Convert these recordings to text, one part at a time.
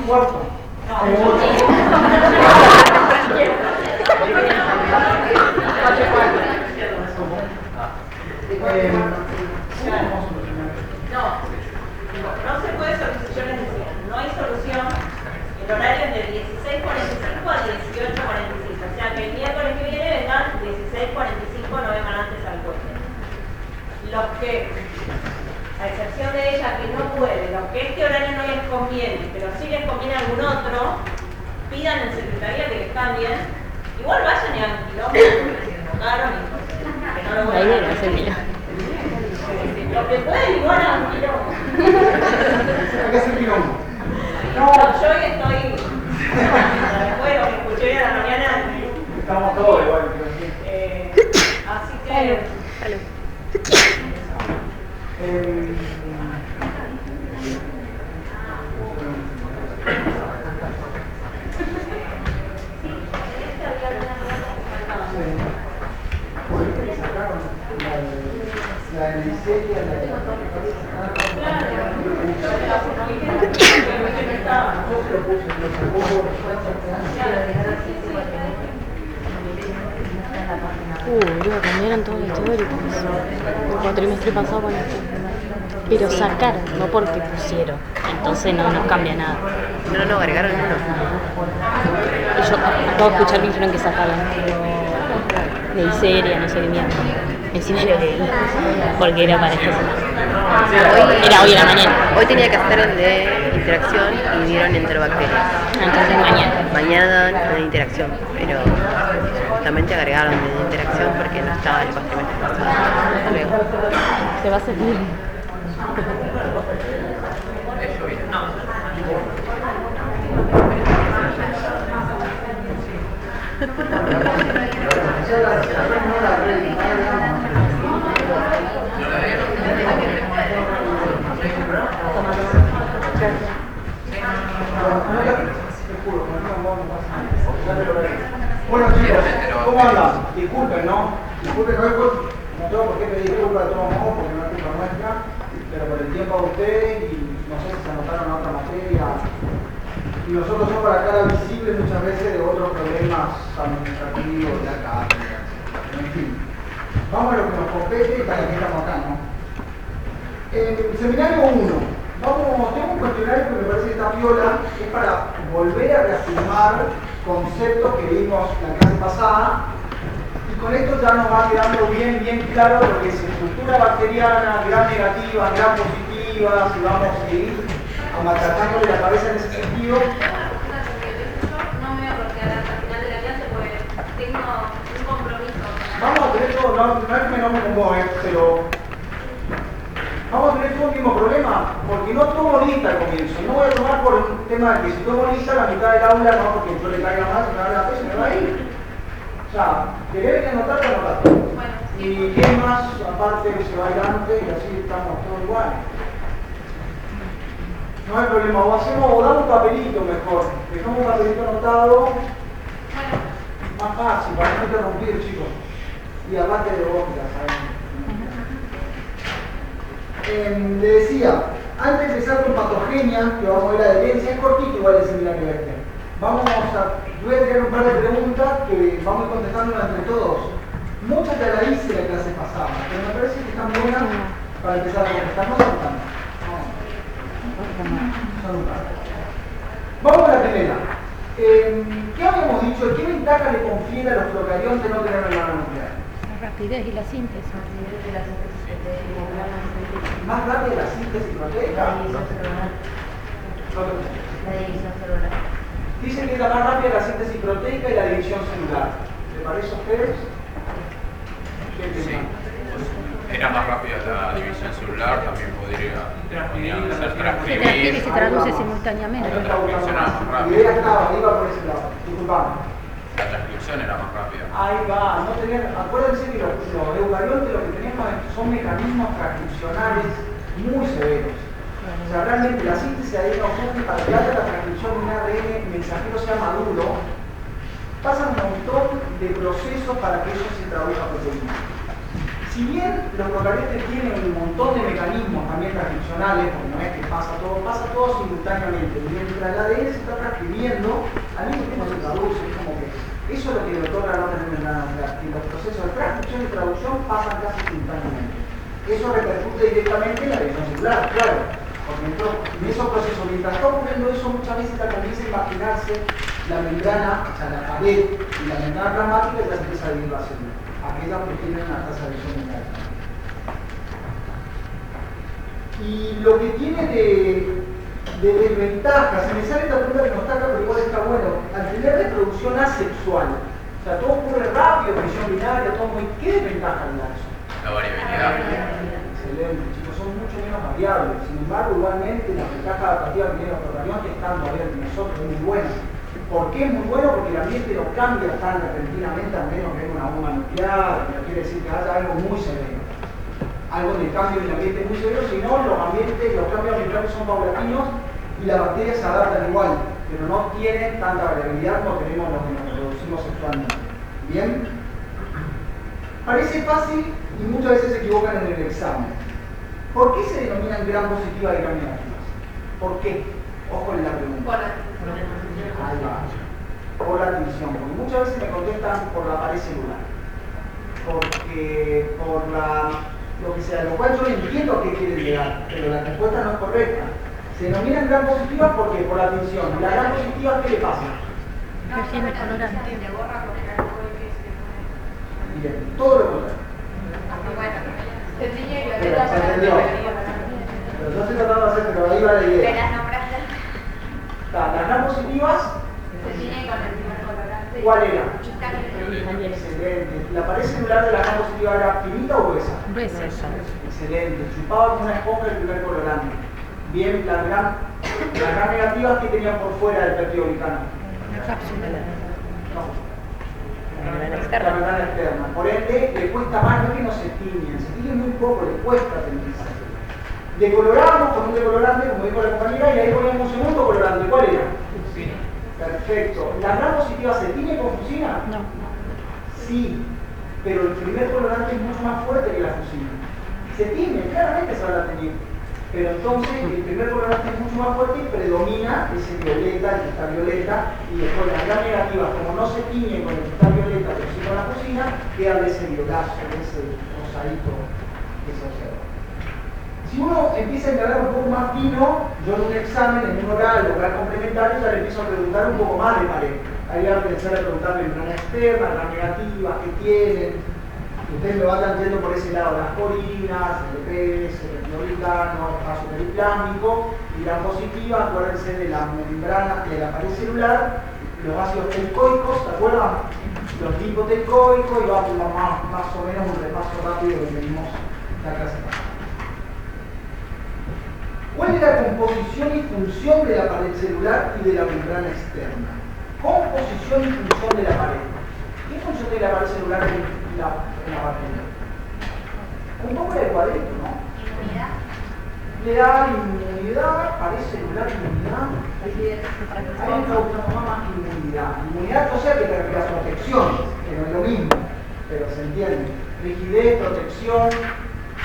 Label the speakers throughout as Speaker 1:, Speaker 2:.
Speaker 1: 4:15.
Speaker 2: No se puede solucionar, no hay solución. El horario es de 16:45 a 18:45. O sea que el miércoles que viene vengan 16:45, no vengan antes al puente. Los que, a excepción de ella que no puede, los que este horario no les conviene, pero sí les conviene algún otro, pidan en secretaría que les cambien. Igual vayan y hagan quilombo, porque se equivocaron y que no lo vuelvan a hacer. Lo que pueden igual hagan quilombo.
Speaker 1: Hay que hacer quilombo.
Speaker 2: No, yo hoy estoy. Después lo que escuché hoy a la mañana.
Speaker 1: Estamos todos igual.
Speaker 2: Así que.
Speaker 3: Salud.
Speaker 1: La de miseria, la de
Speaker 3: Boludo, cambiaron todos los teóricos. El cuatrimestre pasado con esto. Pero sacaron, no porque pusieron. Entonces no nos cambia nada.
Speaker 4: No, agregaron uno.
Speaker 3: Yo acabo de escuchar que dijeron que sacaron. De miseria, no sé qué mierda. Encima lo leí. Porque era para esta semana. Era hoy a la mañana.
Speaker 4: Hoy tenía que hacer el de interacción y dieron enterobacterias.
Speaker 3: Entonces mañana.
Speaker 4: Mañana dan de interacción, pero justamente agregaron de interacción porque no estaba el cuatrimestre pasado. Luego.
Speaker 3: Se va a hacer bien.
Speaker 1: Bueno chicos, ¿cómo andan? Disculpen, ¿no? Disculpen, no tengo por qué pedir disculpas de todos modos porque no es culpa nuestra, pero por el tiempo de ustedes y no sé si se anotaron a otra materia. Y nosotros somos la cara visible muchas veces de otros problemas administrativos de acá. En fin, vamos a lo que nos compete y para que estamos acá, ¿no? Seminario 1. Tengo un cuestionario que me parece que está piola, que es para volver a reafirmar conceptos que vimos la clase pasada, y con esto ya nos va quedando bien claro lo que es estructura bacteriana, gram negativa, gram positiva, si vamos a seguir amacachándole la cabeza en ese sentido.
Speaker 2: No me voy a bloquear hasta el final de la clase porque tengo un compromiso.
Speaker 1: Vamos a tener todo, no es que no me convoque, pero vamos a tener todo el mismo problema, porque no tomo lista al comienzo. No voy a tomar por un tema de que si tomo lista la mitad del aula, no, porque yo le caiga más, me va a la vez, me va a ir. O sea, querer que anotar, anotar.
Speaker 2: Bueno,
Speaker 1: Y quién más, aparte, se va a ir antes y así estamos todos iguales. No hay problema, o damos un papelito mejor. Dejamos un papelito anotado. Más fácil, para no interrumpir, chicos. Y aparte de vos, ya saben. Le decía, antes de empezar con patogenia, que vamos a ver la adherencia, es cortito igual el seminario este. Voy a tener un par de preguntas que vamos a ir contestando entre todos. Muchas ya la hice la clase pasada, pero me parece que están buenas para empezar a contestar. No son tantas. Son un par. Vamos a la primera. ¿Qué habíamos dicho? ¿Qué ventaja le confiere a los procariontes no tener membrana nuclear?
Speaker 3: La rapidez y la síntesis.
Speaker 1: Más rápida la síntesis proteica.
Speaker 5: La división celular.
Speaker 1: Dicen que es la más rápida la síntesis proteica y la división celular. ¿Les parece a ustedes? ¿Qué
Speaker 6: Sí.
Speaker 1: piensan?
Speaker 6: Era más rápida la división celular, también podrían ser
Speaker 3: Se transcribe y
Speaker 6: transcribir.
Speaker 3: se traduce simultáneamente.
Speaker 6: La transcripción era más
Speaker 1: La idea
Speaker 6: rápida.
Speaker 1: iba por ese lado. Disculpame.
Speaker 6: La transcripción era más rápida.
Speaker 1: Ahí va, no tener, acuérdense que los eucariontes lo que tenemos son mecanismos transcripcionales muy severos. O sea, realmente la síntesis de ADN ocurre para que haya la transcripción de un ARN mensajero sea maduro, pasan un montón de procesos para que eso se traduzca a proteína. Si bien los procariotes tienen un montón de mecanismos también transcripcionales, porque no es que pasa todo simultáneamente, mientras el ADN eso repercute directamente en la lesión celular, claro. Porque en esos procesos, mientras está ocurriendo eso, muchas veces la comienza a imaginarse la membrana, o sea, la pared y la membrana plasmática y la empieza a dividir la célula. Aquellas que tienen una tasa de lesión muy alta. Y lo que tiene de desventaja, se me sale esta pregunta que no está acá, pero igual está bueno, al tener reproducción asexual, o sea, todo ocurre rápido, visión binaria, todo muy... ¿Qué desventaja le da eso?
Speaker 6: La variabilidad.
Speaker 1: Excelente, chicos, son mucho menos variables. Sin embargo, igualmente la ventaja adaptativa que tienen los procariontes, estando abiertos en nosotros, es muy buena. ¿Por qué es muy bueno? Porque el ambiente no cambia tan repentinamente, a menos que haya una bomba nuclear, que quiere decir que haya algo muy severo. Algo de cambio en el ambiente muy severo, sino los cambios ambientales son paulatinos y las bacterias se adaptan igual, pero no tienen tanta variabilidad como tenemos los que nos reproducimos sexualmente. ¿Bien? Parece fácil y muchas veces se equivocan en el examen. ¿Por qué se denominan gram positiva y gram negativas? ¿Por qué? Ojo en la pregunta. Ahí va. Por la división. Porque muchas veces me contestan por la pared celular. Porque por lo que sea, lo cual yo entiendo qué quieren llegar, pero la respuesta no es correcta. Se denominan gram positivas porque por la división. ¿Y la gram positiva qué le pasa?
Speaker 3: Prefiere colorante.
Speaker 1: Bien, todo lo contrario.
Speaker 5: Se tiñe
Speaker 1: Pero,
Speaker 5: violeta
Speaker 1: se
Speaker 5: para
Speaker 1: entendió. Pero yo estoy tratando de hacer, pero ahí va la
Speaker 5: ¿Te
Speaker 1: idea.
Speaker 5: las nombraste?
Speaker 1: Las gram positivas,
Speaker 5: Se tiñe con el primer colorante.
Speaker 1: ¿cuál era?
Speaker 5: Cambio.
Speaker 1: Excelente. ¿La pared celular de la gram positiva era finita o gruesa?
Speaker 3: Gruesa.
Speaker 1: Excelente. Chupaba como una esponja el primer colorante. Bien, las gram negativas que tenían por fuera del peptidoglicano.
Speaker 3: La cápsula.
Speaker 1: No.
Speaker 4: La membrana
Speaker 1: La
Speaker 4: externa.
Speaker 1: membrana externa. Por ende, le cuesta más, no es que no se tiñen muy poco, le cuesta teñirse. Decoloramos con un decolorante, como dijo la compañera, y ahí poníamos un segundo colorante. ¿Cuál era?
Speaker 6: Sí.
Speaker 1: Perfecto. ¿La gram positiva se tiñe con fusina?
Speaker 3: No.
Speaker 1: Sí, pero el primer colorante es mucho más fuerte que la fusina. Se tiñe, claramente se va a teñir. Pero entonces el primer colorante es mucho más fuerte y predomina ese violeta, el cristal violeta, y después las gram negativas, como no se tiñen con el cristal violeta, pero sí con la fusina, quedan de ese violazo, de ese rosadito que se observa. Si uno empieza a indagar un poco más fino, yo en un examen, en un oral complementario, ya le empiezo a preguntar un poco más de pared. Ahí voy a empezar a preguntar membrana externa, gram negativas, qué tienen. Ustedes me vayan yendo por ese lado, las corinas, el EPS, el peptidoglicano, el espacio periplásmico, y la positiva, acuérdense de la membrana, de la pared celular, los ácidos teicoicos, ¿se acuerdan? Los lipoteicoicos, y vamos más o menos un repaso rápido que venimos la clase pasada. ¿Cuál es la composición y función de la pared celular y de la membrana externa? Composición y función de la pared. ¿Qué función tiene la pared celular en la bacteria? Un poco de cuadrito, ¿no?
Speaker 5: Inmunidad.
Speaker 1: Le da inmunidad, pared celular, inmunidad. Hay un trauma más que inmunidad. Inmunidad, o sea que te refieres a protección, que no es lo mismo, pero se entiende. Rigidez, protección,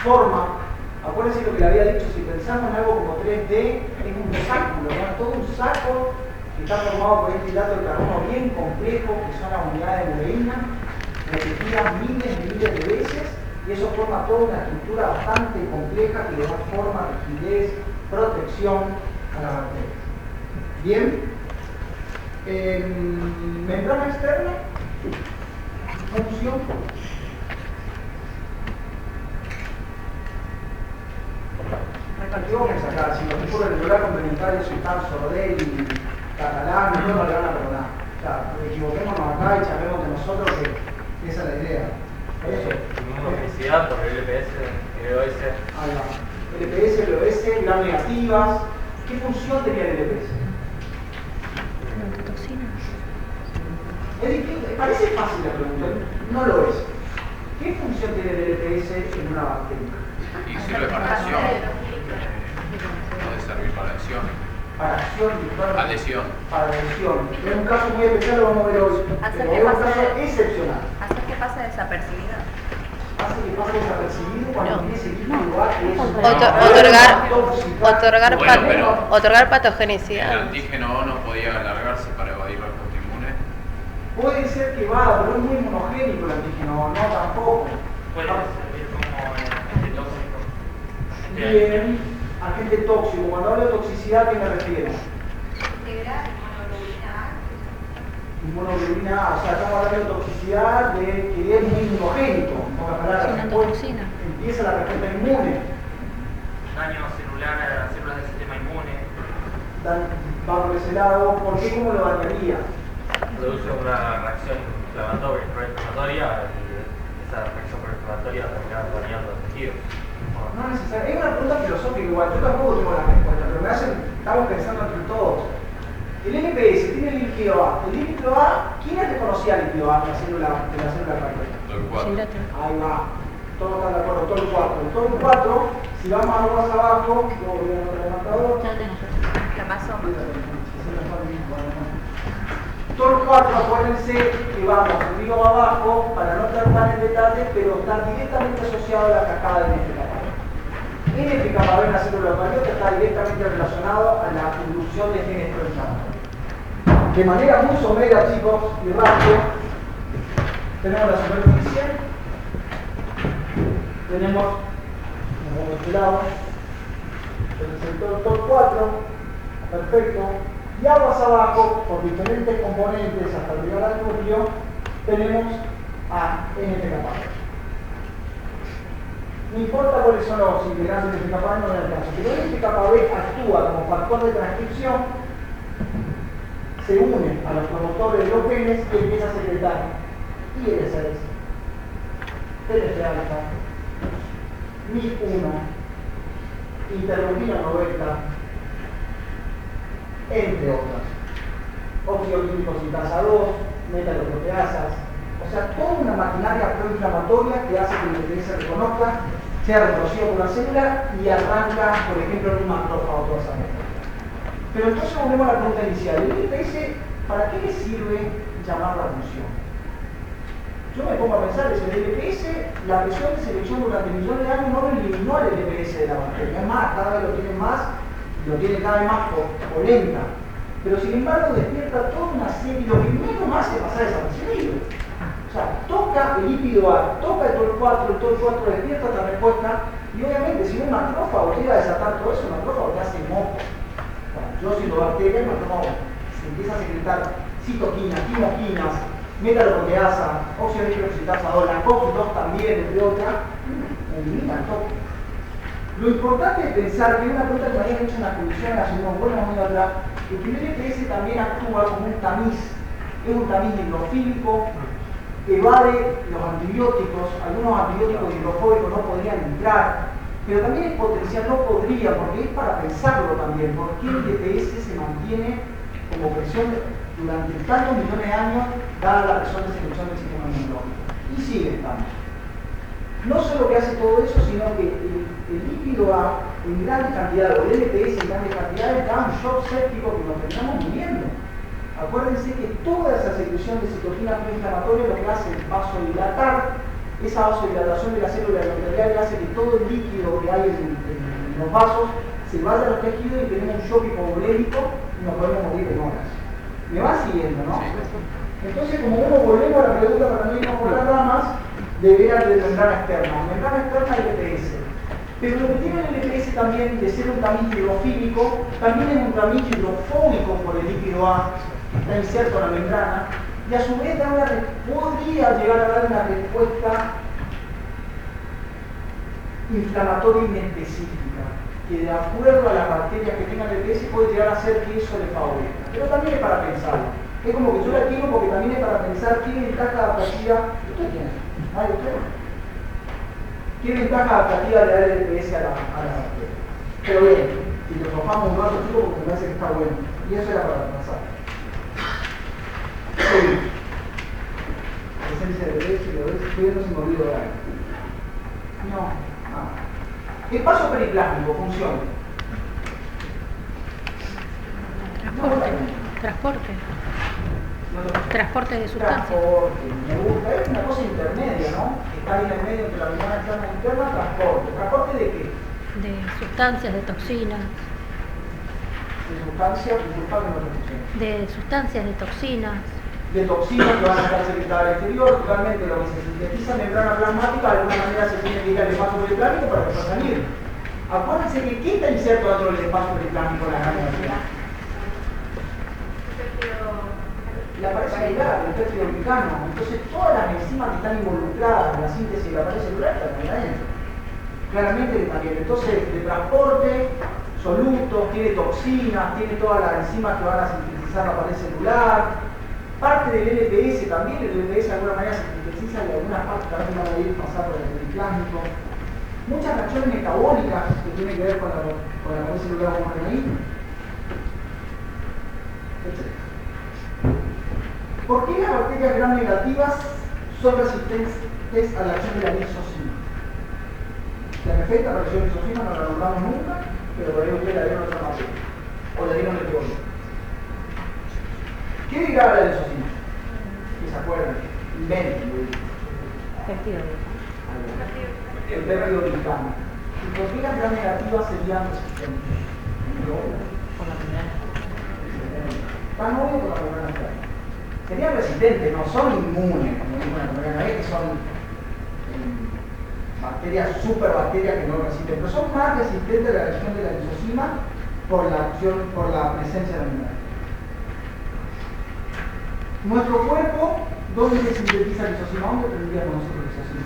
Speaker 1: forma. Acuérdense lo que le había dicho, si pensamos en algo como 3D, es un saco, ¿no? Todo un saco que está formado por este hidrato de carbono bien complejo, que son las unidades de Moleína, repetidas miles y miles de veces, y eso forma toda una estructura bastante compleja que le da forma, rigidez, protección a las bacterias. Bien, membrana externa, función. Equivóquense acá, si los recursos del celular complementario son tan Sordel y catalán, no le van a perdonar. Claro, equivoquémonos acá y charlemos de nosotros, que esa es la idea. Eso.
Speaker 7: Tuvimos felicidad por el LPS, LOS.
Speaker 1: Ahí va. LPS, LOS, gram negativas. ¿Qué función tenía el LPS?
Speaker 3: Neurotoxina.
Speaker 1: Es difícil, parece fácil la pregunta, no lo es. ¿Qué función tiene el LPS en una bacteria?
Speaker 6: Y sirve para acción. Puede servir para acción.
Speaker 1: Para acción y para
Speaker 6: Adhesión.
Speaker 1: adhesión. Es un caso muy especial, lo vamos a ver hoy.
Speaker 5: Hacer
Speaker 1: Pero
Speaker 5: que
Speaker 1: es un
Speaker 5: pase-
Speaker 1: caso excepcional.
Speaker 5: Hacer que pase desapercibido.
Speaker 1: Hace que pase desapercibido cuando tiene ese tipo de lugar que es
Speaker 4: Otorgar
Speaker 6: El
Speaker 4: patogenicidad.
Speaker 6: antígeno O no podía alargarse para evadir la respuesta inmune.
Speaker 1: puede ser que va, pero es muy monogénico el antígeno, no tampoco.
Speaker 7: Puede servir como antitóxico.
Speaker 1: Bien, agente tóxico. Cuando hablo de toxicidad, ¿a qué me refiero?
Speaker 5: Integrar monoglobulina A.
Speaker 1: Inmunoglobulina A, o sea, estamos hablando de toxicidad de que es muy inmunogénico, en pocas palabras.
Speaker 3: Una toxina.
Speaker 1: Empieza la respuesta inmune,
Speaker 7: Daño celular a las células del sistema inmune.
Speaker 1: va por ese lado. ¿Por qué? ¿Cómo lo dañaría?
Speaker 7: Produce una reacción proinflamatoria y esa reacción proinflamatoria termina dañando el tejido.
Speaker 1: No es necesario. Es una pregunta filosófica igual, yo tampoco tengo la respuesta, pero estamos pensando entre todos. El LPS tiene el líquido A. El líquido A, ¿quién reconocía el líquido A de la célula cardiaca?
Speaker 6: Todo el cuadro.
Speaker 1: Ahí va. Todos están de acuerdo, todo el 4. El todo el 4, si vamos a más abajo, luego voy a anotar el marcador.
Speaker 5: La pasó.
Speaker 1: Todo el 4, acuérdense que vamos arriba o abajo para no estar tan en detalle, pero está directamente asociado a la cascada de NF-kappa. NF-kappa en la célula eucariota está directamente relacionado a la inducción de genes proinflamatorios. De manera muy somera, chicos, y rápido, tenemos la superficie, tenemos este lado, el sector 4, perfecto, y aguas abajo, por diferentes componentes hasta llegar al núcleo, tenemos a NF-kappa. No importa cuáles son los integrantes de NF-kappa, no me alcanza, pero NF-kappa actúa como factor de transcripción, se une a los promotores de los genes y empieza a secretar IL-6, TNF-alfa, MIP1, interleuquina 90, entre otras. Oxidoglicositasa 2, metaloproteasas, o sea, toda una maquinaria proinflamatoria que hace que el LPS se reconozca, sea reconocido por la célula y arranca, por ejemplo, en un macrófago toda esa mezcla. Pero entonces volvemos a la pregunta inicial. El LPS, ¿para qué le sirve llamar la atención? Yo me pongo a pensar, es el LPS, la presión de selección durante millones de años no eliminó el LPS de la bacteria. Es más, cada vez lo tiene cada vez más polenta. Pero sin embargo despierta toda una serie, lo que menos más se pasa desapercibido. O sea, toca el lípido A, toca el TOL 4, el TOL 4 despierta esta respuesta, y obviamente si un macrófago llega a desatar todo eso, un macrófago te hace moco. Bueno, yo siendo bacteria, el macrófago se empieza a secretar citoquinas, quimoquinas, metaloproteasa, oxidoglicositasa 2, la COX-2 también, entre otras, eliminan todo. Lo importante es pensar que una pregunta que me habían hecho en la comisión hace unos buenos años atrás, que el LPS también actúa como un tamiz, es un tamiz hidrofílico, evade los antibióticos, algunos antibióticos hidrofóbicos no podrían entrar, pero también es potencial, no podría, porque es para pensarlo también, por qué el LPS se mantiene como presión durante tantos millones de años, dada la presión de selección del sistema inmunológico, y sigue estando. No solo que hace todo eso, sino que el líquido A en grandes cantidades, o el LPS en grandes cantidades, da un shock séptico que nos terminamos muriendo. Acuérdense que toda esa secreción de citoquina proinflamatoria lo que hace es vasodilatar, esa vasodilatación de la célula endotelial hace que todo el líquido que hay en los vasos se vaya a los tejidos y tenemos un shock hipovolémico y nos podemos morir en horas. Me va siguiendo, ¿no? Entonces, como vemos, volvemos a la pregunta para no irnos por las ramas, de ver de membrana externa. Membrana externa LPS. Pero lo que tiene el LPS también de ser un tamiz hidrofílico, también es un tamiz hidrofóbico por el líquido A, que está inserto en la membrana, y a su vez podría llegar a dar una respuesta inflamatoria inespecífica, que de acuerdo a las bacterias que tengan el LPS puede llegar a ser que eso le favorezca. Pero también es para pensarlo. Es como que yo la quiero porque también es para pensar qué ventaja adaptativa usted tiene. ¿Hay usted? ¿Qué ventaja adaptativa le da el LPS a la bacteria? Pero bien, si lo trabajamos un rato chico porque me parece que está bueno. Y eso era para pensar. Presencia de LPS, lo ves, estoy viendo si me olvido de algo. No, nada. Espacio periplásmico, funciona.
Speaker 3: Transporte de sustancias.
Speaker 1: Transporte, me gusta, es una cosa intermedia, ¿no? Está ahí en el medio entre la membrana externa e interna, transporte. ¿Transporte de qué?
Speaker 3: De sustancias, de toxinas.
Speaker 1: De sustancias, disculpa que no lo escuché.
Speaker 3: De sustancias, de toxinas.
Speaker 1: De toxinas que van a estar secretadas al exterior, totalmente lo que se sintetiza en membrana plasmática, de alguna manera se tiene que ir al espacio periplásmico para que pueda salir. Acuérdense que ¿qué está inserto dentro del espacio periplástico de la gran mayoría? La pared celular, el péptido glicano. Entonces todas las enzimas que están involucradas en la síntesis de la pared celular están ahí adentro. Claramente que también. Entonces, de transporte, solutos, tiene toxinas, tiene todas las enzimas que van a sintetizar la pared celular. Parte del LPS también, el LPS de alguna manera se sintetiza y algunas partes también van a ir pasando por el periplástico. Muchas reacciones metabólicas que tienen que ver con la pared celular, como ven ahí. ¿Por qué las bacterias gram negativas son resistentes a la acción de la lisosima? La perfecta reacción de lisosima no la nombramos nunca, pero por ahí ustedes la dieron otra materia, o la dieron de teoría. ¿Qué dirá la lisosima? Que se acuerdan, inventen. El péptido glicano. ¿Y por qué las gram negativas serían resistentes?
Speaker 3: Por la primera.
Speaker 1: Tan obvio por la primera enfermedad. Serían resistentes, no son inmunes, como dijo una compañera, no es que son bacterias, superbacterias que no resisten, pero son más resistentes a la reacción de la lisosima por la presencia de la mineral. Nuestro cuerpo, ¿dónde se sintetiza la lisosima? ¿Dónde tendríamos nosotros lisosima?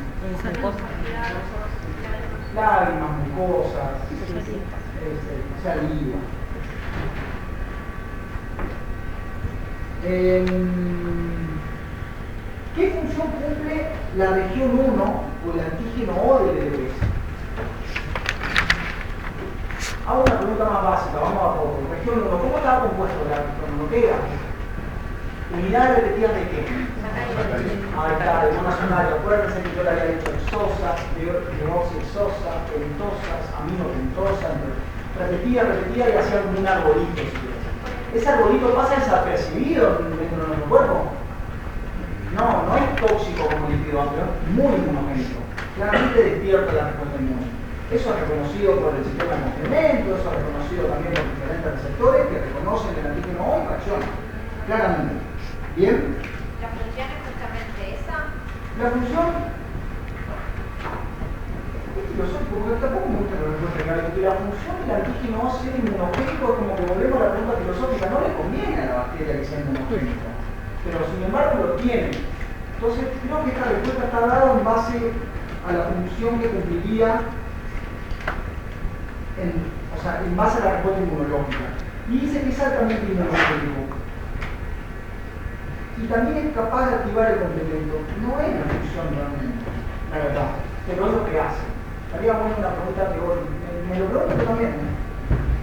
Speaker 1: Lágrimas, mucosas, saliva. ¿Qué función cumple la región 1 o el antígeno O del LPS? Hago una pregunta más básica, vamos a poco. Región 1, ¿cómo estaba compuesto la región 1? ¿Qué era? ¿Unidades repetidas de qué? Ahí está, de monosonario. Acuérdense que yo le había dicho exosas, deoxyexosas, pentosas, aminopentosas, repetía y hacía como un arbolito. Ese arbolito pasa desapercibido dentro de nuestro cuerpo. No es tóxico como líquido amplio, muy inmunogénico. Claramente despierta la respuesta inmune. Eso es reconocido por el sistema de complemento, eso es reconocido también por diferentes receptores que reconocen el antígeno O y reaccionan. Claramente. ¿Bien?
Speaker 5: ¿La función es justamente esa?
Speaker 1: La función... Es filosófico, porque tampoco me gusta la respuesta clara, porque la función del antígeno O ser inmunogénico es como que volvemos a la pregunta filosófica, no le conviene a la bacteria que sea inmunogénico, pero sin embargo lo tiene. Entonces creo que esta respuesta está dada en base a la función que cumpliría en base a la respuesta inmunológica. Y dice que es altamente inmunogénico. Y también es capaz de activar el complemento. No es la función realmente, la verdad, pero es lo que hace. Estaría bueno una pregunta que vos me lo pregunto también.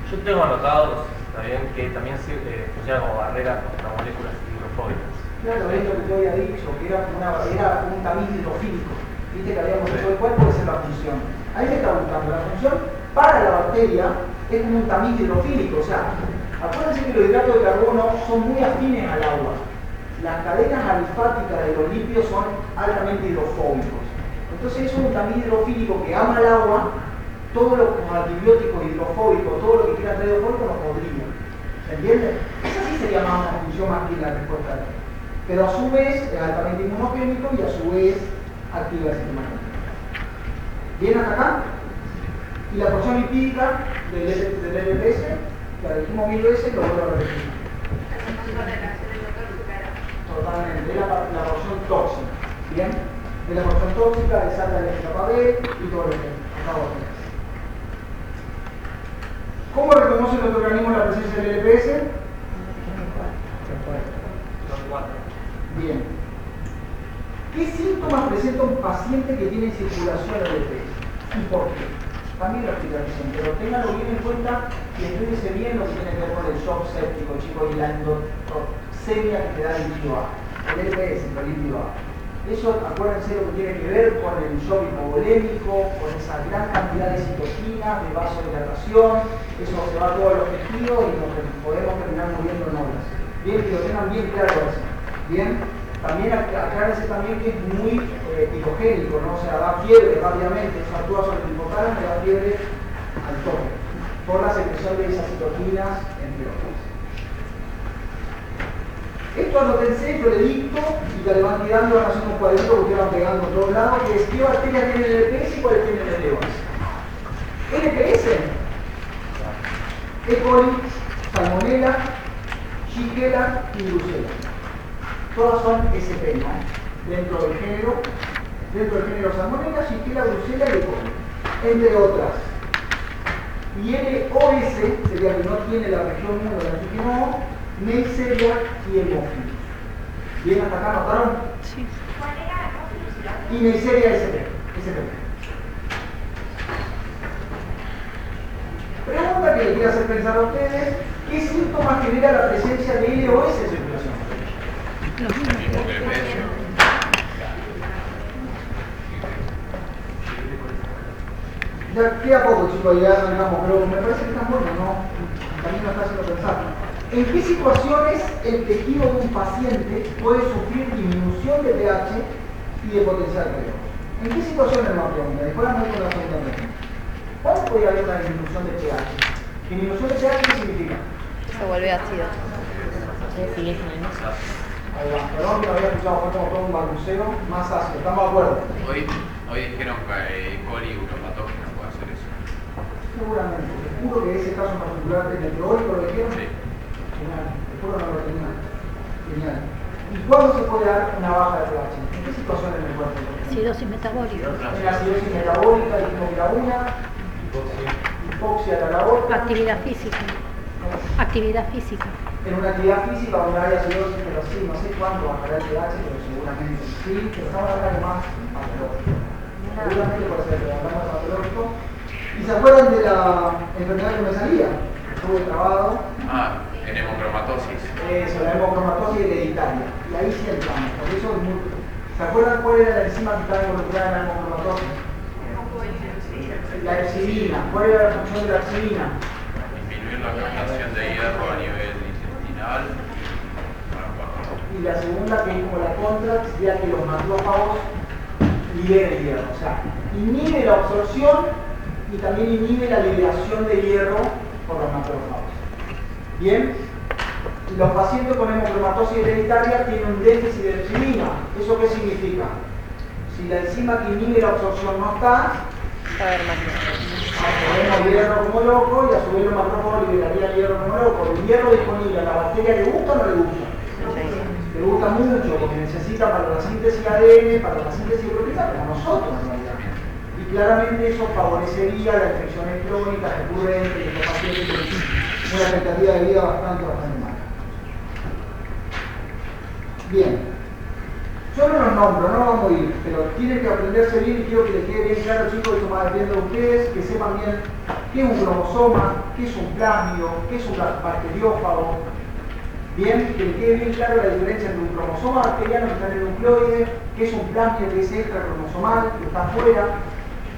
Speaker 7: Yo tengo anotado también que también funciona como barrera contra moléculas hidrofóbicas.
Speaker 1: Claro, es lo que yo había dicho, que era un tamiz hidrofílico. Viste que habíamos dicho el cual puede ser la función. Ahí me está gustando. La función para la bacteria es como un tamiz hidrofílico. O sea, acuérdense que los hidratos de carbono son muy afines al agua. Las cadenas alifáticas de los lípidos son altamente hidrofóbicos. Entonces eso es un tamiz hidrofílico que ama el agua. Todo lo como antibióticos hidrofóbicos, todo lo que quiera ser hidrofóbico nos podría. ¿Se entiende? Esa sí sería más una función más que la respuesta. Pero a su vez es altamente inmunogénico y a su vez activa el sistema inmune. ¿Bien hasta acá? Y la porción lipídica del LPS, que la dijimos 1000 veces, lo vuelvo a repetir. Totalmente, es la porción tóxica. ¿Bien? Es la porción tóxica, desata el etapa B y todo lo que acabo de hacer. ¿Cómo reconoce nuestro organismo la presencia del LPS? Bien. ¿Qué síntomas presenta un paciente que tiene circulación de LPS? ¿Y por qué? También lo explicaré, pero ténganlo bien en cuenta y estudiense bien lo que tiene que ver con el shock séptico, chicos, y la endotoxemia que te da el líquido A. El LPS, el líquido A. Eso, acuérdense lo que tiene que ver con el shock hipovolémico, con esa gran cantidad de citoquinas, de vasodilatación, eso se va a todos los tejidos y nos podemos terminar muriendo en horas. Bien, que lo tengan bien claro eso. Bien, también aclárense también que es muy hidrogénico, ¿no? O sea, da fiebre rápidamente, eso actúa sobre el hipotálamo y da fiebre al toque, por la secreción de esas citoquinas, entre otras. Esto anótense, yo le dicto y ya le van tirando, van haciendo un cuadrito porque van pegando por todos lados, que es qué bacterias tienen el LPS y cuáles tienen el LPS. LPS, E. coli, Salmonella, Shigella y Brucella. Todas son SP, ¿no? Dentro del género Salmonella, Shigella, Brucella y E. coli, entre otras. Y LOS sería que no tiene la región 1 de antígeno, Neisseria y Hemófilos. ¿Bien hasta acá notaron?
Speaker 3: Sí.
Speaker 5: ¿Cuál era la
Speaker 1: Y Neisseria SP. Pregunta que les voy a hacer pensar a ustedes: ¿qué síntomas genera la presencia de LOS en circulación?
Speaker 6: Mismo que el pecho.
Speaker 1: Ya queda poco, chicos, ya arrancamos, pero me parece que están buenos, ¿no? También nos está haciendo pensar. ¿En qué situaciones el tejido de un paciente puede sufrir disminución de pH y de potencial calórico? ¿En qué situaciones nos preguntan? Después vamos a ir con la pregunta también. ¿Cuándo puede haber una disminución de pH? ¿Disminución de pH qué significa?
Speaker 4: Se vuelve ácido.
Speaker 1: Ahí va, perdón que no había escuchado, fue como todo un balbuceo más ácido, estamos de acuerdo.
Speaker 6: Hoy dijeron que E. coli uropatógeno puede hacer eso.
Speaker 1: Seguramente, te juro que ese caso en particular en el teórico lo dijeron.
Speaker 6: Sí.
Speaker 1: Genial, te juro no lo tenía. Genial. ¿Y cuándo se puede dar una baja de pH? ¿En qué situaciones en el cuerpo?
Speaker 3: Acidosis metabólica.
Speaker 1: En la acidosis metabólica, dijimos que la una, hipoxia de la otra.
Speaker 3: Actividad física. Actividad física.
Speaker 1: En una actividad física donde hay acidosis, pero sí, no sé cuánto bajará el pH, pero seguramente sí, pero estamos hablando más patológico. Seguramente por ser hablamos de patológico. ¿Y se acuerdan de la enfermedad que me salía? Estuve trabado.
Speaker 6: En hemocromatosis.
Speaker 1: Eso, la hemocromatosis hereditaria. Y ahí sí entramos, por eso es muy... ¿Se acuerdan cuál era la enzima que estaba involucrada en la hemocromatosis? La epsilina. ¿Cuál era la función de la epsilina?
Speaker 6: Disminuir la captación de hierro a nivel intestinal.
Speaker 1: Y la segunda, que es como la contra, sería que los macrófagos liberen hierro. O sea, inhibe la absorción y también inhibe la liberación de hierro por los macrófagos. Bien, los pacientes con hemocromatosis hereditaria tienen un déficit de epsilina. ¿Eso qué significa? Si la enzima que inhibe la absorción no está,
Speaker 4: Va a haber más.
Speaker 1: absorbemos hierro como loco y a su vez los macrófagos liberarían hierro como loco. ¿El hierro disponible a la bacteria le gusta o no le gusta? Le gusta mucho porque necesita para la síntesis de ADN, para la síntesis de proteína, como nosotros en realidad. Y claramente eso favorecería las infecciones crónicas recurrentes de los pacientes que tienen una expectativa de vida bastante mala. Bien. Yo no los nombro, no vamos a ir, pero tienen que aprenderse bien y quiero que les quede bien claro, chicos, esto más depende de ustedes, que sepan bien qué es un cromosoma, qué es un plásmido, qué es un bacteriófago. Bien, que les quede bien claro la diferencia entre un cromosoma bacteriano que está en el nucleoide, que es un plásmido que es extracromosomal, que está afuera.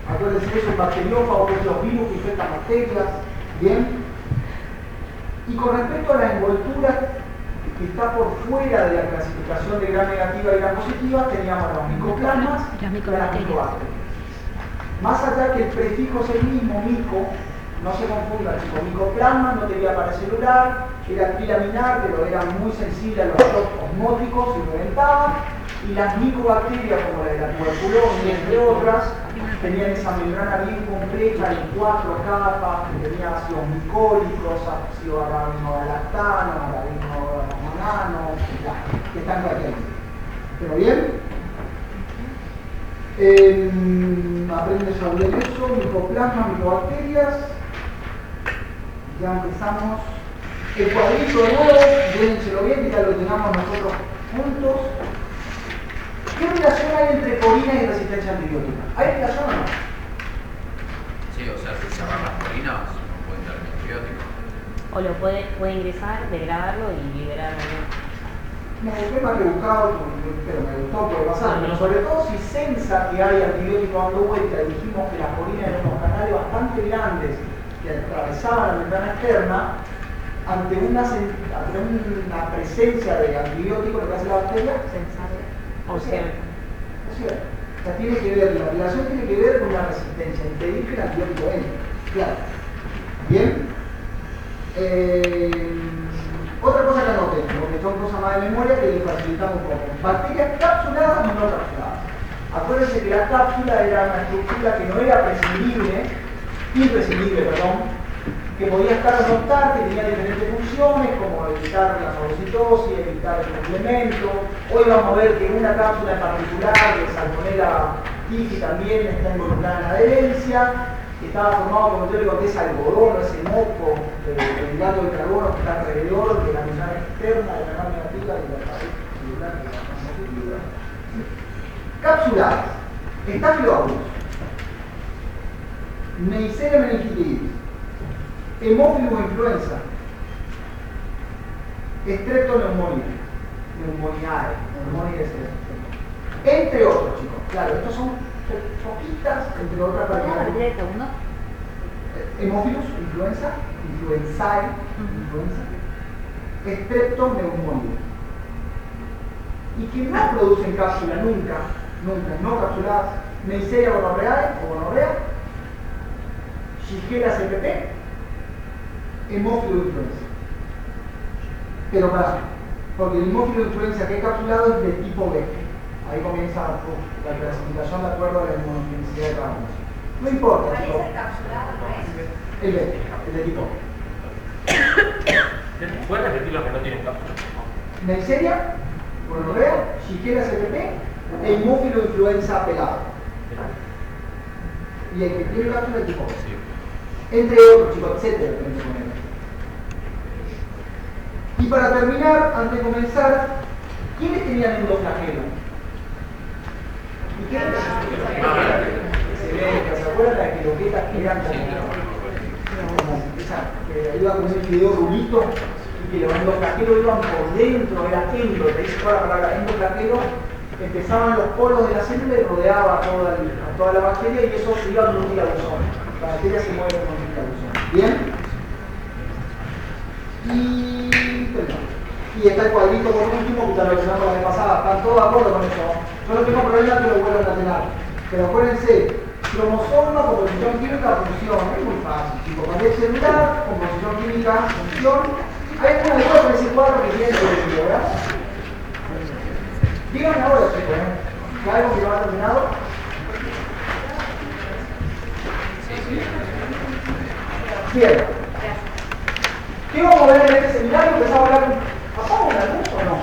Speaker 1: Acuérdense que es un bacteriófago, que es los virus que infectan bacterias. Bien. Y con respecto a la envoltura que está por fuera de la clasificación de gram negativa y gram positiva, teníamos los micoplasmas y las micobacterias. Más allá que el prefijo es el mismo, mico, no se confunda, chicos, micoplasma no tenía paracelular, era trilaminar, pero era muy sensible a los shocks osmóticos y reventaba, y las micobacterias, como la de la tuberculosis, entre otras, tenían esa membrana bien compleja en 4 capas, que tenía ácidos micólicos, ácido arabinosgalactano, arabinosmanano, que están aquí. ¿Pero bien? Aprendes sobre eso, micoplasma, micobacterias. Ya empezamos. El cuadrito de nuevo, llévenselo bien, que ya lo llenamos nosotros juntos. ¿Qué relación hay entre corina y resistencia antibiótica? ¿Hay relación o no?
Speaker 6: Sí, o sea, si cerrar las corinas no pueden dar antibiótico.
Speaker 3: O lo puede ingresar, degradarlo y liberarlo.
Speaker 1: Me gustó más rebuscado, pero me gustó, puede pasar. Pero sobre todo si sensa que hay antibiótico dando vuelta y dijimos que las corinas eran unos canales bastante grandes que atravesaban la membrana externa, ante una presencia de antibiótico, lo que hace la bacteria,
Speaker 3: O sea,
Speaker 1: o sea, tiene que ver, la relación tiene que ver con la resistencia, impedir que el antibiótico entre. Claro. Bien. Otra cosa que anoten, porque son cosas más de memoria que les facilitamos un poco. Bacterias capsuladas y no capsuladas. Acuérdense que la cápsula era una estructura que no era prescindible imprescindible, que podía estar o no estar, que tenía diferentes funciones, como evitar la fagocitosis, evitar el complemento. Hoy vamos a ver que una cápsula en particular de Salmonella typhi también está involucrada en la adherencia, que estaba formado, como yo digo, que es algodón, ese moco del hidrato de carbono que está alrededor de la membrana externa de la membrana negativa y la pared celular de la membrana positiva. Capsuladas, estafilococcus, Neisseria meningitidis, Haemophilus influenza, Streptoneumoniae, entre otros, chicos. Claro, estos son poquitas, entre otras variedades. Haemophilus influenza, influenzae, Streptoneumoniae. Y que no producen cápsula nunca, no capsuladas, Neisseria gonorrhoeae o gonorrea, Shigella cpp, Haemophilus influenza. Pero porque el Haemophilus influenza que es capsulado es de tipo B. Ahí comienza la clasificación de acuerdo a la inmunogenicidad de cada uno. No importa,
Speaker 5: ¿Cuál
Speaker 1: chicos.
Speaker 5: es el capsulado?
Speaker 1: El B, el de tipo B.
Speaker 7: ¿Puedes repetir los que no tienen cápsula?
Speaker 1: Neisseria, gonorrea, Shigella cpp, Haemophilus influenza pelado. Y el que tiene cápsula es tipo B. Entre otros, chicos, etcétera. Y para terminar, antes de comenzar, ¿quiénes tenían endoflagelo? ¿Y qué era? ¿Se acuerdan de las quiroquetas que eran como esa, que iba con ese video rulito y que los endoflagelos iban por dentro, era endo, te dice toda la palabra endoflagelo, empezaban los polos de la célula y rodeaba a toda la bacteria y eso iba con un tirabuzón. La bacteria se mueve con un tirabuzón. ¿Bien? Y está el cuadrito por último, que ya lo mencionamos la vez pasada, están todos de acuerdo con eso. Yo no tengo problema que lo vuelvan a tener. Pero acuérdense, cromosoma, composición química, función. Es muy fácil, chicos. Pared celular, composición química, función. Hay alguna duda con ese cuadro que tiene que decir, ¿verdad? Díganme ahora, chicos, ¿que algo que lo ha terminado? Bien. ¿Qué vamos a ver en este seminario? ¿Empezamos a hablar? ¿Pasamos la luz o no?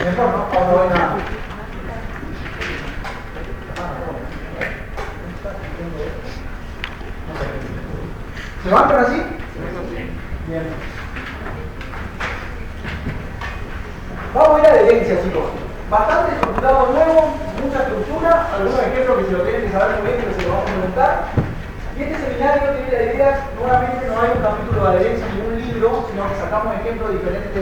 Speaker 1: Mejor no, vamos a ver nada. ¿Se van por así? Bien. Vamos a ir a la herencia, chicos. Bastante estructurado nuevo, mucha estructura, algunos ejemplos que se lo tienen que saber muy bien, pero se lo vamos a preguntar. Y este seminario tiene la idea, nuevamente no hay un capítulo de adherencia ni un libro, sino que sacamos ejemplos de diferentes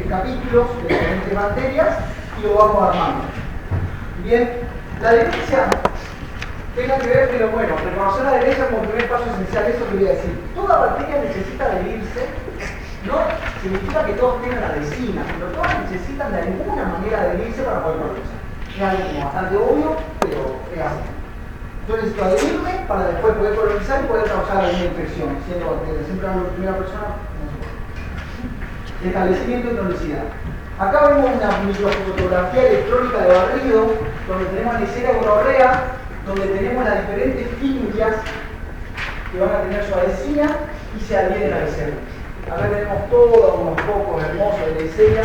Speaker 1: capítulos, de diferentes materias, y lo vamos armando. Bien, la adherencia tenga que ver, pero bueno, reconocer la adherencia como primer paso esencial, eso quería decir. Toda bacteria necesita adherirse, no significa que todos tengan adhesina, pero todas necesitan de alguna manera adherirse para poder progresar. Es algo como bastante obvio, pero es así. Yo necesito adherirme para después poder colonizar y poder causar alguna infección, siendo bacteria. Siempre hablo en primera persona, establecimiento y cronicidad. Acá vemos una microfotografía electrónica de barrido, donde tenemos Neisseria gonorrea, donde tenemos las diferentes filias que van a tener su adhesina y se adhieren a la célula. Acá tenemos todos unos pocos hermosos de Neisseria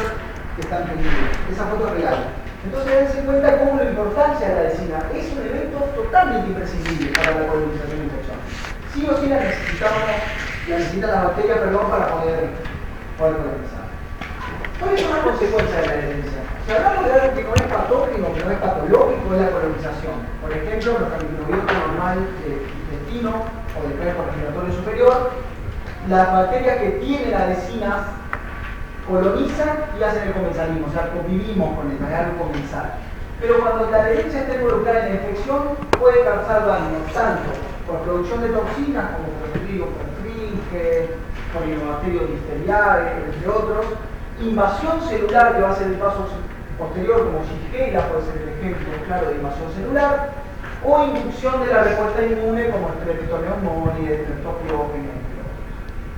Speaker 1: que están teniendo. Esa foto es real. Entonces, dense cuenta cómo la importancia de la adhesina es un evento totalmente imprescindible para la colonización de infecciones. Sí o sí la necesitan las bacterias, para poder colonizar. ¿Cuáles son las consecuencias de la adherencia? Si hablamos de algo que no es patógeno, que no es patológico, es la colonización. Por ejemplo, los microbiota normal del intestino o del tracto respiratorio superior, las bacterias que tienen adhesinas colonizan y hacen el comensalismo, o sea, convivimos con ellas, es algo comensal. Pero cuando la adherencia está involucrada en la infección, puede causar daño tanto por producción de toxinas como por el trigo perfringe, por Mycobacterium disteriae, entre otros, invasión celular que va a ser el paso posterior, como Shigella puede ser el ejemplo claro de invasión celular, o inducción de la respuesta inmune como Streptoneumoniae, Streptococcus.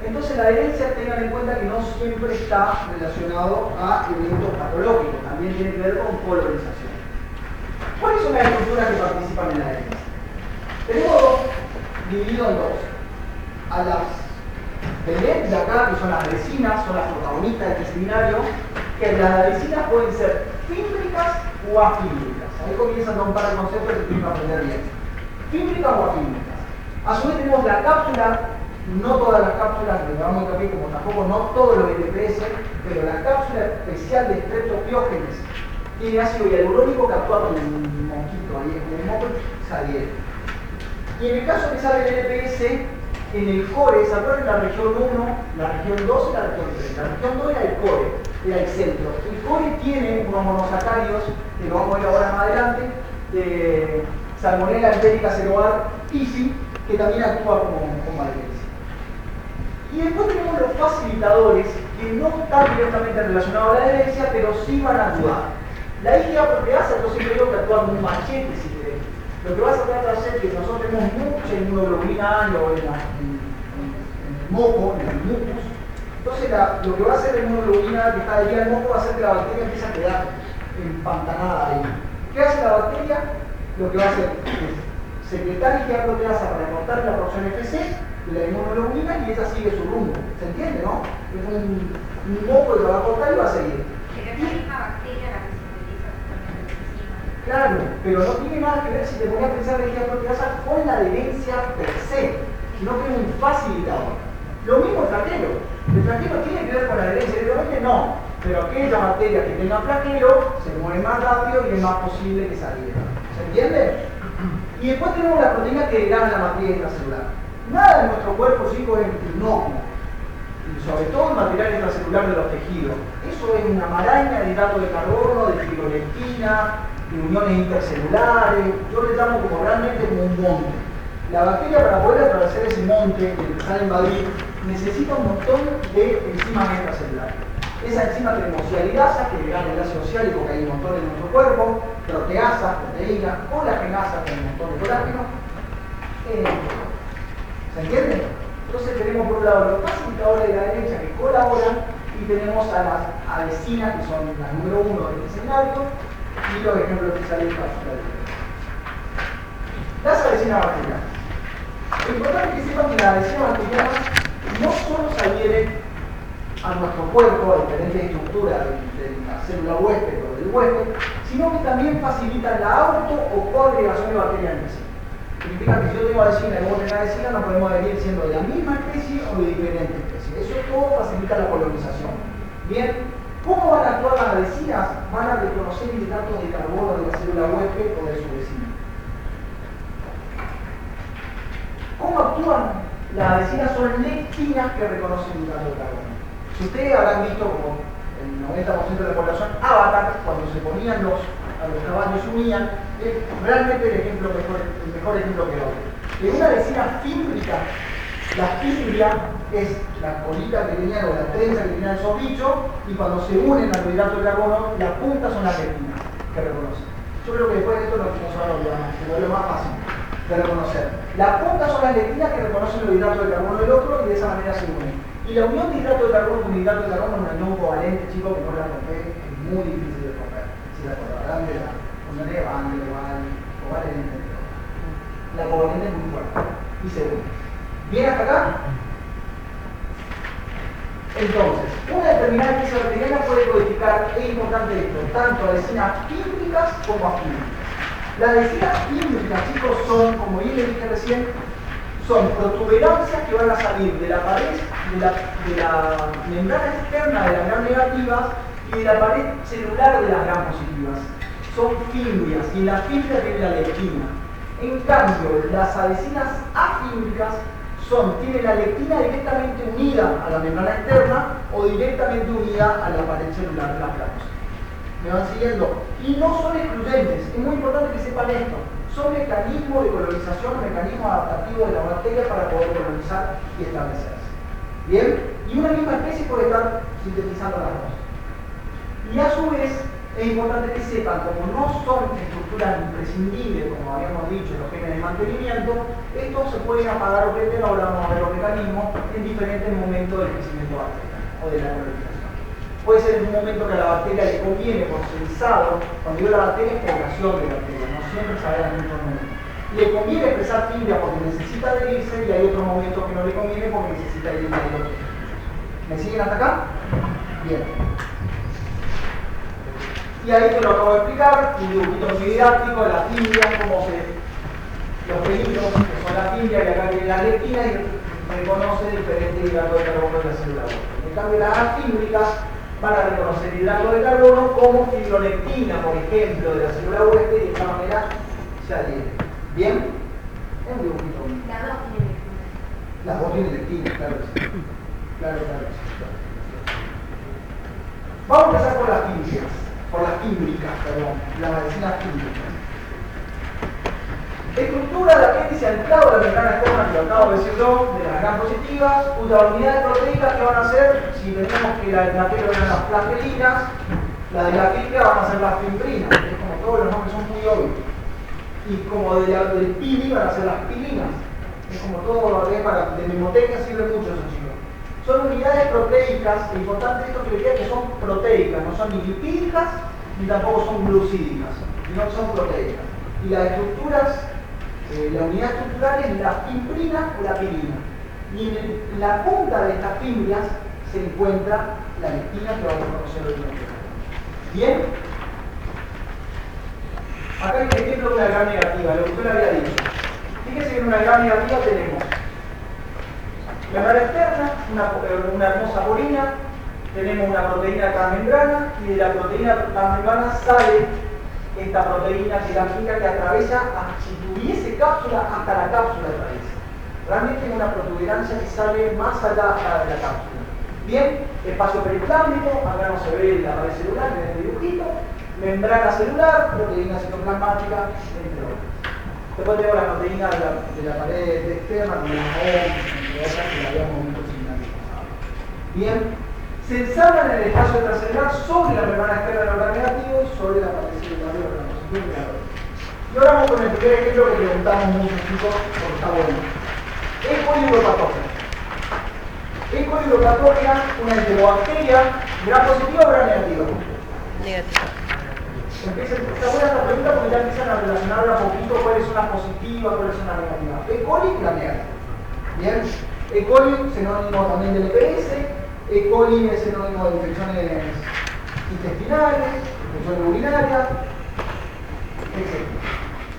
Speaker 1: Entonces la adherencia, tengan en cuenta que no siempre está relacionado a eventos patológicos, también tiene que ver con colonización. ¿Cuál ¿Cuáles son las estructuras que participan en la herencia? Tenemos dividido en dos. A las de acá, que son las vecinas, son las protagonistas de este seminario, que las vecinas pueden ser fímbricas o afímbricas. Ahí comienzan a un par de conceptos que tienen que aprender bien. Fímbricas o afímbricas. A su vez tenemos la cápsula, no todas las cápsulas, que vamos a ver como tampoco no todos los LPS, pero la cápsula especial de Streptopiógenes tiene ácido hialurónico que actúa como un mosquito, ahí es un moco saliente. Y en el caso que sale el LPS, en el core, ¿se acuerdan la región 1, la región 2 y la región 3? La región 2 era el core, era el centro. El core tiene unos monosacáridos, que lo vamos a ver ahora más adelante, de Salmonella entérica ceroar ISI, que también actúa como adherencia. Y después tenemos los facilitadores, que no están directamente relacionados a la adherencia, pero sí van a ayudar. La IgA proteasa, yo siempre digo que actúa como un machete, si querés. Lo que vas a tratar de hacer es que nosotros tenemos mucha inmunoglobulina A en el moco, en el mucus. Entonces lo que va a hacer la inmunoglobulina que está ahí al moco va a hacer que la bacteria empiece a quedar empantanada ahí. ¿Qué hace la bacteria? Lo que va a hacer es secretar IgA proteasa para cortar la porción FC de la inmunoglobulina y esa sigue su rumbo. ¿Se entiende, no? Es un moco que lo va a cortar y va a seguir.
Speaker 5: Pero es la misma bacteria la que se utiliza justamente en encima.
Speaker 1: Claro, pero no tiene nada que ver si te ponías a pensar en IgA proteasa con la adherencia per se, sino que es un facilitador. Lo mismo el flagelo. El flagelo tiene que ver con la adherencia, directamente no, pero aquellas bacterias que tengan flagelo se mueven más rápido y es más posible que se adhieran. ¿Se entiende? Y después tenemos las proteínas que degradan la matriz extracelular. Nada de nuestro cuerpo, chicos, es inocuo. Y sobre todo el material extracelular de los tejidos. Eso es una maraña de hidratos de carbono, de fibrolectina, de uniones intercelulares. Yo le llamo como realmente como un monte. La bacteria, para poder atravesar ese monte que empezar a invadir, necesita un montón de enzimas extracelulares. Esa enzima tenemos hialidasa, que degrada el ácido ciálico, que hay un montón en nuestro cuerpo, proteasa, proteína, colagenasa, que hay un montón de colágeno. ¿Se entiende? Entonces tenemos por un lado los facilitadores de la adherencia que colaboran y tenemos a las adhesinas, que son las número 1 de este seminario, y los ejemplos que salen en cápsula de las adhesinas bacterianas. Lo importante es que sepan que las adhesinas bacterianas no solo se adhieren a nuestro cuerpo, a diferentes estructuras de la célula huésped o del huésped, sino que también facilitan la auto o coagregación de bacterias entre sí. Significa que si yo tengo adhesina y vos tenés adhesina, no podemos venir siendo de la misma especie o de diferentes especies. Eso todo facilita la colonización. Bien, ¿cómo van a actuar las adhesinas? Van a reconocer hidratos de carbono de la célula huésped o de su vecino. ¿Cómo actúan? Las adhesinas son lectinas que reconocen hidratos de carbono. Si ustedes habrán visto como el 90% de la población Avatar, cuando se ponían a los caballos se unían, es realmente el mejor ejemplo que doy. En una adhesina fímbrica, la fimbria es la colita que tenían o la trenza que tenían esos bichos, y cuando se unen al hidrato de carbono, las puntas son las lectinas que reconocen. Yo creo que después de esto no se van a olvidar más, pero es lo más fácil de reconocer. Las puntas son las lectinas que reconocen los hidratos de carbono del otro y de esa manera se unen. Y la unión de hidrato de carbono con hidrato de carbono es una unión covalente, chicos, que no la rompé, es muy difícil de romper. Si la acordarán de la unión de Van der Waals, covalente. La covalente es muy fuerte y se une. ¿Bien hasta acá? Entonces, una determinada especie bacteriana puede codificar, es importante esto, tanto adhesinas fímbricas como afímbricas. Las adhesinas fímbricas, chicos, son, como bien les dije recién, son protuberancias que van a salir de la pared, de la membrana externa de las gram negativas y de la pared celular de las gram positivas. Son fimbrias y en la fimbria tiene la lectina. En cambio, las adhesinas afímbricas tienen la lectina directamente unida a la membrana externa o directamente unida a la pared celular de las gram positivas. ¿Me van siguiendo? Y no son excluyentes, es muy importante que sepan esto. Son mecanismos de colonización, mecanismos adaptativos de la bacteria para poder colonizar y establecerse. ¿Bien? Y una misma especie puede estar sintetizando las dos. Y a su vez, es importante que sepan, como no son estructuras imprescindibles, como habíamos dicho, los genes de mantenimiento, estos se pueden apagar o prender, ahora vamos a ver los mecanismos, en diferentes momentos del crecimiento bacteriano o de la colonización. Puede ser en un momento que a la bacteria le conviene por sensado. Cuando digo la bacteria es población de bacterias, no siempre sale al mismo momento. Le conviene expresar fibra porque necesita adherirse y hay otro momento que no le conviene porque necesita ir a otro. ¿Me siguen hasta acá? Bien. Y ahí te lo acabo de explicar, un dibujito muy didáctico, la fibra, los peligros que son la fibra y acá viene la leptina y reconoce diferentes hidratos de carbono de la célula. En cambio, las fíbricas van a reconocer hidratos de carbono como fibronectina, por ejemplo, de la célula huésped y de esta manera se adhiere. ¿Bien? Es un dibujito. Las dos tienen leptina, claro que sí. Claro que sí. Vamos a empezar por las fíbricas. Las medicinas fíbricas. Estructura de apéndice anclado a la membrana externa, que lo acabo de decir yo, de las gram positivas, cuyas unidades proteicas que van a ser, si tenemos que la del macero eran las plastelinas, la de la fibra van a ser las fimbrinas, es como todos los nombres son muy obvios. Y como del pili van a ser las pilinas, es como todo lo que es para, de memoteca sirve mucho eso, chicos. Son unidades proteicas, es importante esto que les que son proteicas, no son ni lipídicas ni tampoco son glucídicas, sino que son proteicas. Y las estructuras, la unidad estructural es la fimbrina o la pilina. Y en la punta de estas fimbrias se encuentra la leptina que vamos a conocer hoy. ¿Bien? Acá hay un ejemplo de una gram negativa, lo que usted le había dicho. Fíjense que en una gram negativa tenemos la membrana externa, una hermosa porina, tenemos una proteína transmembrana y de la proteína transmembrana sale esta proteína que es la fibra que atraviesa, si tuviese cápsula, hasta la cápsula atraviesa. Realmente es una protuberancia que sale más allá de la cápsula. Bien, espacio periplástico, acá no se ve la pared celular en este dibujito, membrana celular, proteína citoplasmática, entre otras. Después tengo la proteína de la pared externa, como la entre otras que la habíamos visto sin nadie. Bien, se ensamblan en el espacio extracelular sobre la membrana externa del órgano negativo y sobre la pared celular del órgano positivo. Y ahora vamos con el primer ejemplo que preguntamos muchos chicos porque está bueno. E. coli uropatógena. E. coli uropatógena, una enterobacteria, gram positiva o gram negativa.
Speaker 4: Negativa.
Speaker 1: Está buena esta pregunta porque ya empiezan a relacionar un poquito cuáles son las positivas, cuáles son las negativas. E. coli y gram negativa. Bien. E. coli, sinónimo también del EPS. E. coli es sinónimo de infecciones intestinales, infecciones urinarias, etc.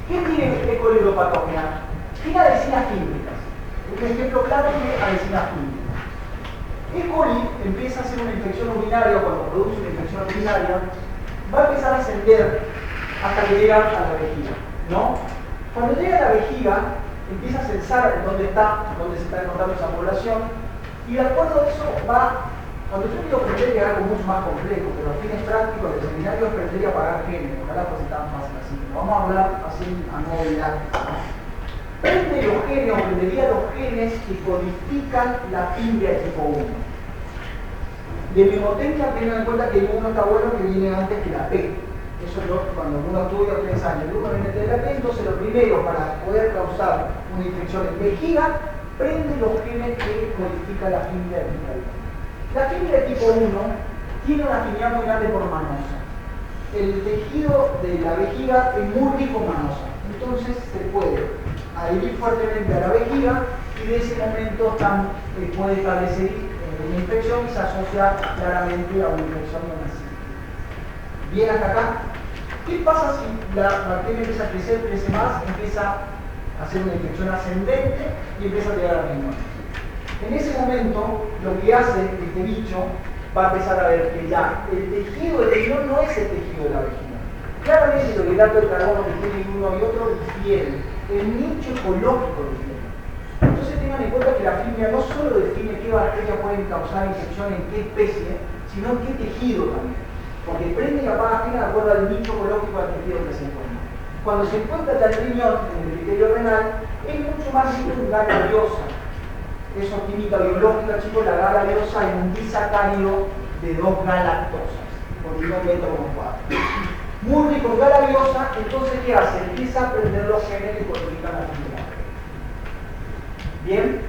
Speaker 1: ¿Qué tiene E. coli uropatógena? Tiene adhesinas fímbricas. Un ejemplo claro de adhesinas fímbricas. E. coli empieza a hacer una infección urinaria, o cuando produce una infección urinaria, va a empezar a ascender hasta que llega a la vejiga, ¿no? Cuando llega a la vejiga, empieza a censar dónde se está encontrando esa población, y de acuerdo a eso va, cuando yo digo prender, es algo mucho más complejo, pero a fines prácticos del seminario es prender y apagar genes, ojalá fuese tan fácil así. Vamos a hablar así a modo didáctico, ¿no? Prende los genes, o prendería los genes que codifican la fibra de tipo 1. De mimotecnia tengan en cuenta que el 1 está bueno que viene antes que la P. Eso es cuando uno estudia 3 años, el 1 viene antes de la P, entonces lo primero para poder causar una infección en vejiga, prende los genes que codifican la fibra de tipo 1. La fibra de tipo 1 tiene una afinidad muy grande por manosa. El tejido de la vejiga es muy rico en manosa, entonces se puede adherir fuertemente a la vejiga y de ese momento puede establecer una infección y se asocia claramente a una infección no nacida. Bien hasta acá. ¿Qué pasa si la bacteria empieza a crecer, crece más, empieza a hacer una infección ascendente y empieza a llegar a riñón? En ese momento, lo que hace este bicho va a empezar a ver que ya el tejido del riñón no es el tejido de la vejiga. Claramente los hidratos de carbono que tienen uno y otro difieren. El nicho ecológico difiere. Entonces tengan en cuenta que la fibra no solo define qué bacterias pueden causar infección en qué especie, sino en qué tejido también. Porque prende y apaga de acuerdo al nicho ecológico del tejido que se encuentra. Cuando se encuentra el riñón en el epitelio renal, es mucho más rico en galariosa. Eso es química biológica, chicos, la galariosa es un disacárido de 2 galactosas, por un metro como 4. Muy rico en galariosa, entonces ¿qué hace? Empieza a prender los genes que codifican la fibra. Bien,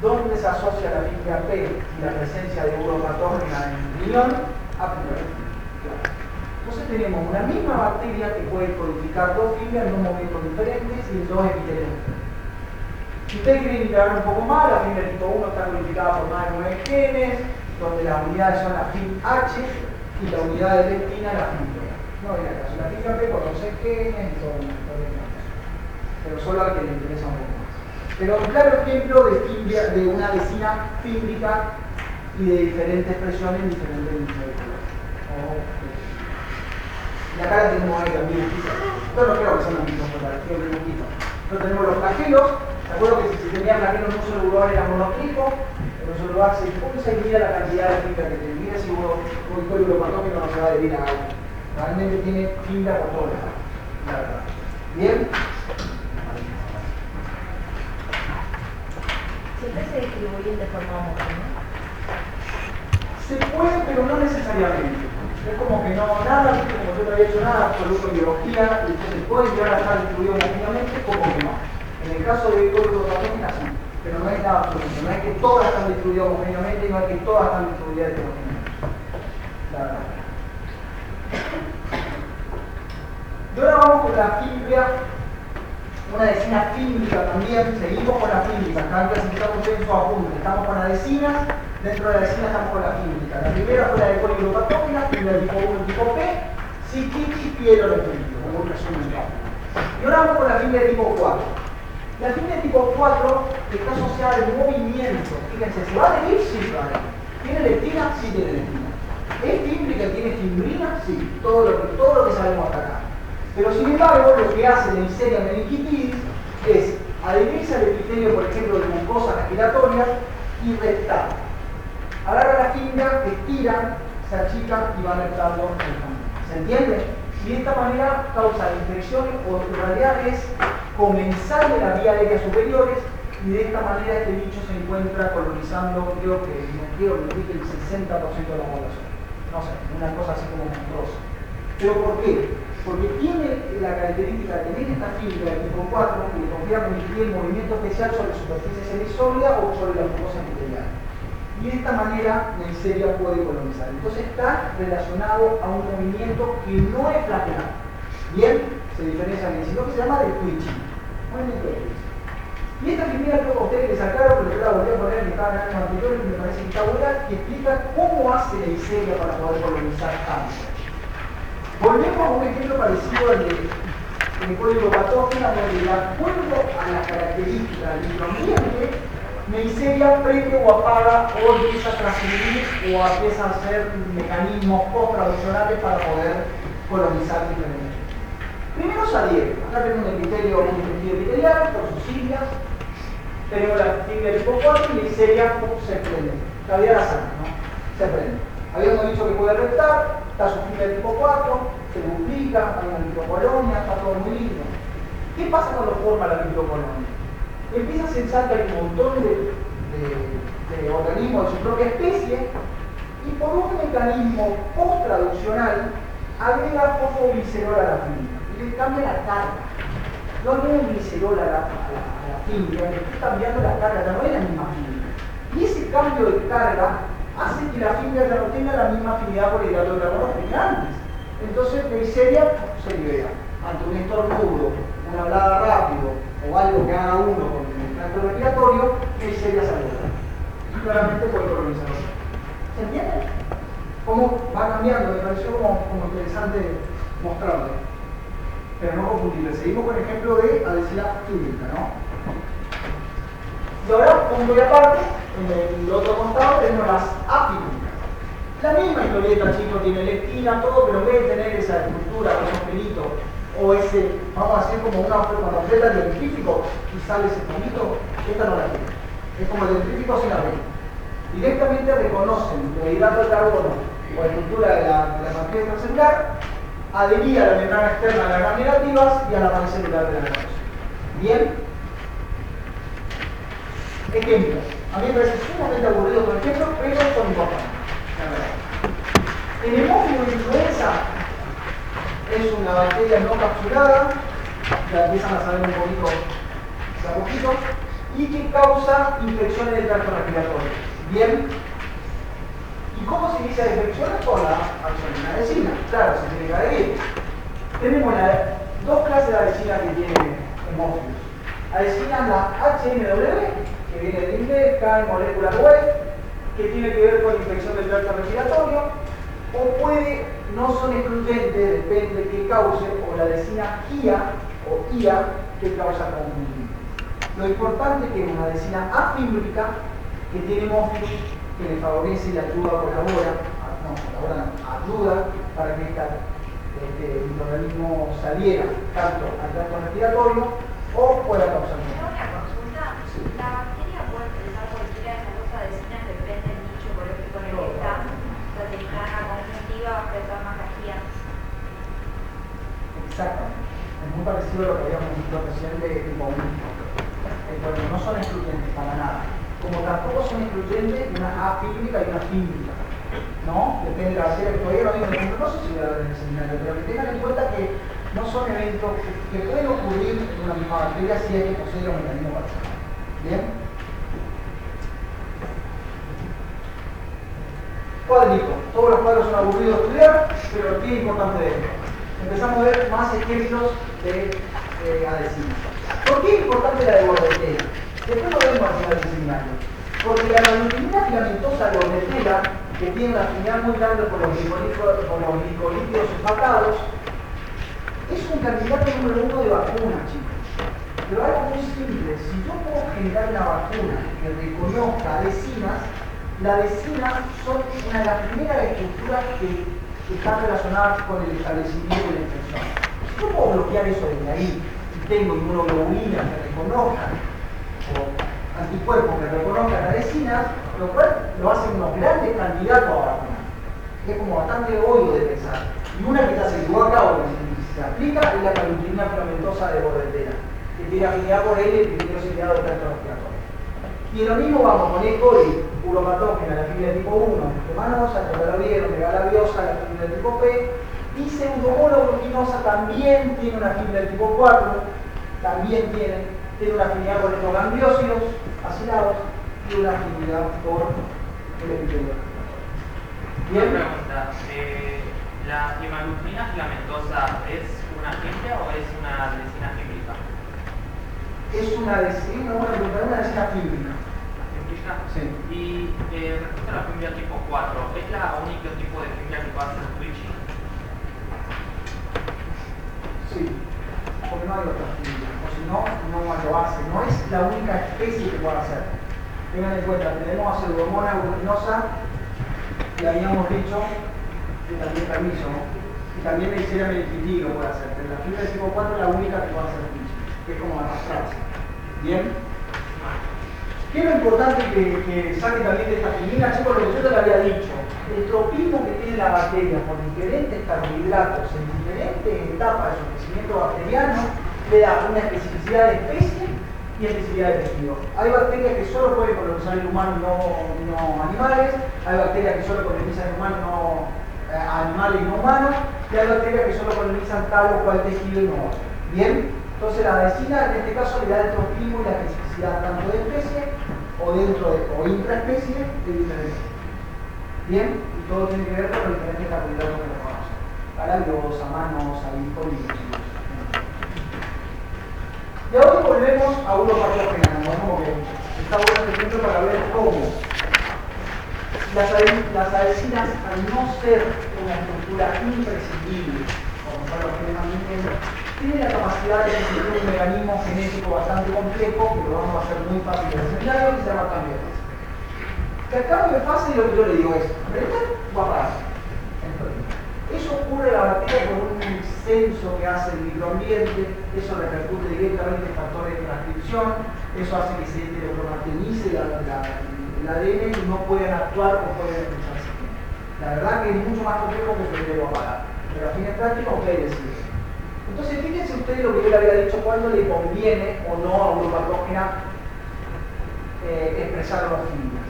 Speaker 1: ¿dónde se asocia la fibra P y la presencia de uropatógena en el riñón? Entonces tenemos una misma bacteria que puede codificar dos fibras en dos momentos diferentes y en dos epitelios diferentes. Si ustedes quieren integrar un poco más, la fibra tipo 1 está codificada por más de 9 genes, donde las unidades son la FIB H y la unidad de leptina la FIB P. No viene al caso, la FIB P con 11 genes y todo pero solo al que le interesa un poco más. Pero un claro ejemplo de una vecina fímbrica y de diferentes presiones en diferentes niveles de color. Y acá la tenemos ahí también. Yo no creo que sean los mismos colores, creo que es un poquito. Entonces tenemos los flagelos. ¿De acuerdo que si tenía flagelos en un solo lugar era monotrico? En un solo lugar se mide la cantidad de fibra que tiene. Mira si uno un código patógeno no se va a adherir a algo. Realmente tiene fibra por todos lados. La verdad. ¿Bien?
Speaker 2: ¿Siempre se distribuyen de forma homogénea?
Speaker 1: Se puede, pero no necesariamente. Es como que no, nada, como yo no había hecho nada absoluto en biología, entonces puede llegar a estar distribuido homogéneamente, como que no. En el caso de código patógeno sí, pero no es nada absoluto. No es que todas están distribuidas homogéneamente y no es que todas están distribuidas heterogéneamente. La verdad. Y ahora vamos con la fibra, una vecina fímbrica también. Seguimos con la fímbrica. Acá clasificamos en su apunte. Estamos con la vecina. Dentro de la vecina estamos con la fímbrica. La primera fue la de código patógena, fibra de tipo 1 y tipo P, psiquiti y pielorefrío, como un resumen rápido. Y ahora vamos con la fibra de tipo 4. La fibra de tipo 4 está asociada al movimiento. Fíjense, ¿se va a adherir? Sí, vale. ¿Tiene leptina? Sí, tiene leptina. ¿Es fímbrica? ¿Tiene fimbrina? Sí, todo lo que sabemos hasta acá. Pero sin embargo, lo que hace la Neisseria meningitis es adherirse al epitelio, por ejemplo, de mucosas respiratorias y reptar. Agarra la fibra, estiran, se achican y van reptando el camino. ¿Se entiende? Y de esta manera causa infecciones, o en realidad es comensal de la vía aérea superiores, y de esta manera este bicho se encuentra colonizando, creo que no quiero decir el 60% de la población. No sé, una cosa así como monstruosa. ¿Pero por qué? Porque tiene la característica de tener esta fibra de tipo 4 que le confiere permitir el movimiento especial sobre la superficie semisólida o sobre la mucosa epitelial. Y de esta manera Neisseria puede colonizar. Entonces está relacionado a un movimiento que no es flagelar. Bien, se diferencia bien, sino que se llama de twitching. Movimiento de twitching. Y esta primera creo que a ustedes les sacaron, pero yo la volví a poner que estaba en años anteriores y me parece que está buena, que explica cómo hace Neisseria para poder colonizar cáncer. Volvemos a un ejemplo parecido al de código patógeno, donde de acuerdo a las características del microambiente, Neisseria prende o apaga o empieza a transcribir o empieza a hacer mecanismos post-traduccionales para poder colonizar diferentes. Primero se adhiere. Acá tenemos un epitelio epitelial por sus siglas. Tenemos la fibra de tipo 4 y Neisseria se prende. Todavía la sangre, ¿no? Se prende. Habíamos dicho que puede reptar, está su fibra de tipo 4, se duplica, hay una microcolonia, está todo muy lindo. ¿Qué pasa cuando forma la microcolonia? Empieza a censar que hay un montón de organismos de su propia especie y por un mecanismo post-traduccional agrega fosfoglicerol a la fibra y le cambia la carga. No agrega un glicerol a la fibra, le está cambiando la carga, ya no es la misma fibra. Y ese cambio de carga hace que la fibra ya no tenga la misma afinidad por el hidrato de carbono que antes. Entonces Neisseria se libera ante un estornudo, una hablada rápido o algo que haga uno con el tracto respiratorio, Neisseria se libera. Y claramente puede colonizarlo. ¿Se entiende? ¿Cómo va cambiando? Me pareció como interesante mostrarle. Pero no confundirle. Seguimos con el ejemplo de adhesividad fíbrica, ¿no? Y ahora, punto y aparte, en el otro costado tenemos las afíbricas. La misma historieta, chicos, tiene leptina, todo, pero en vez de tener esa estructura, esos pelitos, o ese, vamos a hacer como una cuando aprieta el dentrífico y sale ese pelito, esta no la tiene. Es como el dentrífico sin la ve. Directamente reconocen el hidrato de carbono o la estructura de la matriz extracelular, adhería a la membrana externa de las gram negativas y a la pared celular de la gram. Bien. Ejemplo. A mí me parece sumamente aburrido por ejemplo, pero son importantes. El hemófilo de influenza es una bacteria no capsulada, ya empiezan a saber un poquito de a poquito, y que causa infecciones del tracto respiratorio. Bien. ¿Y cómo se inicia la infección? Por la acción de una adhesina. Claro, se tiene que adherir. Tenemos dos clases de adhesinas que tienen hemófilos. Adhesinas, la HMW, que viene de inglés, High Molecular Weight, que tiene que ver con la infección del tracto respiratorio, o puede, no son excluyentes, depende de qué cause, o la adhesina IA o IA, que causa conjuntivitis. Lo importante es que es una adhesina afímbrica que tiene hemófilos, que le favorece y ayuda, ayuda para que este microorganismo saliera tanto al tracto respiratorio o pueda causar
Speaker 5: Tengo una consulta.
Speaker 1: Sí.
Speaker 5: ¿La bacteria puede expresar cualquiera de esas dos adhesinas? Depende del nicho ecológico en el que está. La temprana conjuntiva va a expresar más lejía.
Speaker 1: Exactamente. Es muy parecido a lo que habíamos visto recién de tipo 1. Bueno, no son excluyentes para nada. Como tampoco son excluyentes de una afímbrica y una fímbrica. ¿No? Depende de la bacteria que todavía no hay un ejemplo. No sé si voy a dar en el seminario, pero que tengan en cuenta que no son eventos que pueden ocurrir en una misma bacteria si es que posee un mecanismo parcial. ¿Bien? Cuadrito. Todos los cuadros son aburridos de estudiar, pero ¿qué es importante de esto? Empezamos a ver más ejemplos de adhesivos. ¿Por qué es importante la de Bordetella? Después lo vemos al final del seminario. Porque la glutamina filamentosa de Bordetella, que tiene una afinidad muy grande por los glicolípidos sulfatados, es un candidato número 1 de vacuna, chicos. Pero algo muy simple, si yo puedo generar una vacuna que reconozca adhesinas, las adhesinas son una de las primeras estructuras que están relacionadas con el establecimiento de la infección. Si yo puedo bloquear eso desde ahí, y tengo inmunoglobulinas que reconozcan, o anticuerpos que reconozcan adhesinas, lo cual lo hacen unos grandes candidatos a vacunar. Es como bastante obvio de pensar. Y una que ya se llevó a cabo, que se aplica, es la glutamina filamentosa de Bordetella, que tiene afinidad por L y tiene seriado del tracto respiratorio. Y lo mismo vamos con E. coli, uropatógena, la fibra de tipo 1, gemanosa, tetravalvieron, megalabiosa, la fibra de tipo P, y pseudomonoglutinosa también tiene una fibra de tipo 4, también tiene una afinidad por estos gangliósidos acilados y una afinidad por el epitelio.
Speaker 8: Bien. Una pregunta, ¿la hemaglutinina filamentosa es una fibra o es una adhesina fíbrica?
Speaker 1: Es una adhesina fíbrica. Sí.
Speaker 8: Y respecto a la fibra tipo 4, ¿es la única tipo de fibra que puede hacer switching?
Speaker 1: Sí, porque no hay otras fibras, o si no, no lo hace. No es la única especie que puede hacer. Tengan en cuenta, tenemos a Pseudomonas glutinosa, que habíamos dicho que también permiso, ¿no? Y también la hiciera melifití lo puede hacer, pero la fibra de tipo 4 es la única que puede hacer switching, que es como arrastrarse. ¿Bien? ¿Qué es lo importante que saquen también de esta química, chicos? Lo que yo te lo había dicho. El tropismo que tiene la bacteria por diferentes carbohidratos en diferentes etapas de su crecimiento bacteriano le da una especificidad de especie y especificidad de tejido. Hay bacterias que solo pueden colonizar en humanos, no animales. Hay bacterias que solo colonizan en humanos, animales y no humanos. Y hay bacterias que solo colonizan tal o cual tejido y no otro. ¿Bien? Entonces la adhesina en este caso le da el tropismo y la especificidad tanto de especie o intraespecie de diferencia. Bien, y todo tiene que ver con los diferentes carbohidratos que reconocen. Galabiosa, manosa, glicolípidos. Y ahora volvemos a uropatógena, como que está bueno este ejemplo para ver cómo las adhesinas, al no ser una estructura imprescindible, como son los genes miembros, tiene la capacidad de existir un mecanismo genético bastante complejo, que lo vamos a hacer muy fácil en el seminario, que se llama cambio de fase. Que el cambio de fase, lo que yo le digo es, va a parar. Eso ocurre en la bacteria por un censo que hace el microambiente, eso repercute directamente en factores de transcripción, eso hace que se heterocromatinice el ADN y no pueden actuar o pueden expresarse. La verdad que es mucho más complejo que se le va a parar, pero a fines prácticos ustedes deciden. Entonces, fíjense ustedes lo que yo le había dicho, cuando le conviene o no a uropatógena expresar los fibras.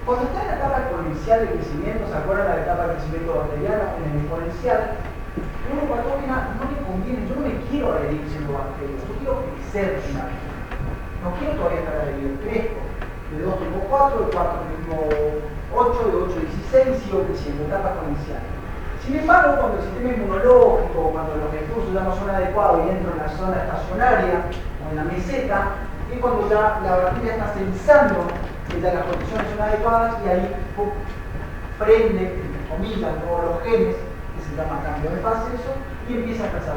Speaker 1: Cuando está en la etapa exponencial de crecimiento, ¿se acuerdan de la etapa de crecimiento bacteriano? En el exponencial, uropatógena no le conviene, yo no me quiero adherir siendo bacteria, yo quiero crecer finalmente. No quiero todavía estar adherido, crezco de 2 tipo 4, de 4 tipo 8, de 8 16 y sigo creciendo, etapa exponencial. Sin embargo, cuando el sistema inmunológico, cuando los recursos ya no son adecuados y entro en la zona estacionaria o en la meseta, es cuando ya la bacteria está sensando que ya las condiciones son adecuadas y ahí prende, entre comillas, todos los genes, que se llama cambio de fase, eso, y empieza a expresar.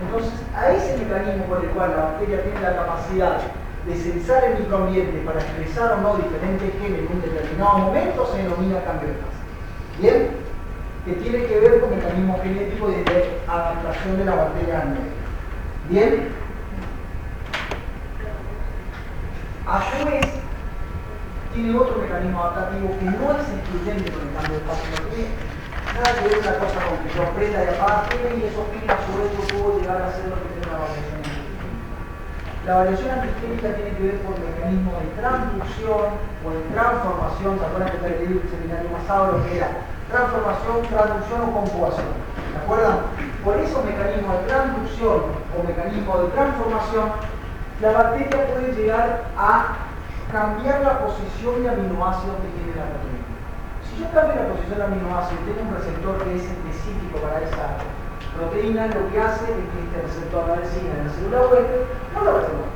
Speaker 1: Entonces, a ese mecanismo por el cual la bacteria tiene la capacidad de sensar el microambiente para expresar o no diferentes genes en un determinado momento se denomina cambio de fase. ¿Bien? Que tiene que ver con mecanismos genéticos y de adaptación de la bacteria al medio. ¿Bien? A su vez, tiene otro mecanismo adaptativo que no es excluyente con el cambio de fase, no tiene nada que ver una cosa con que yo aprenda y apague y eso que a su vez yo puedo llegar a hacer lo que tiene la variación antigénica. La variación antigénica tiene que ver con mecanismos de transducción o de transformación. ¿Se acuerdan que te leí el seminario pasado lo que era? Transformación, traducción o conjugación. ¿De acuerdo? Por esos mecanismos de transducción o mecanismos de transformación, la bacteria puede llegar a cambiar la posición de aminoácidos que tiene la proteína. Si yo cambio la posición de aminoácidos y tengo un receptor que es específico para esa proteína, lo que hace es que este receptor la vecina en la célula huésped no lo reserva.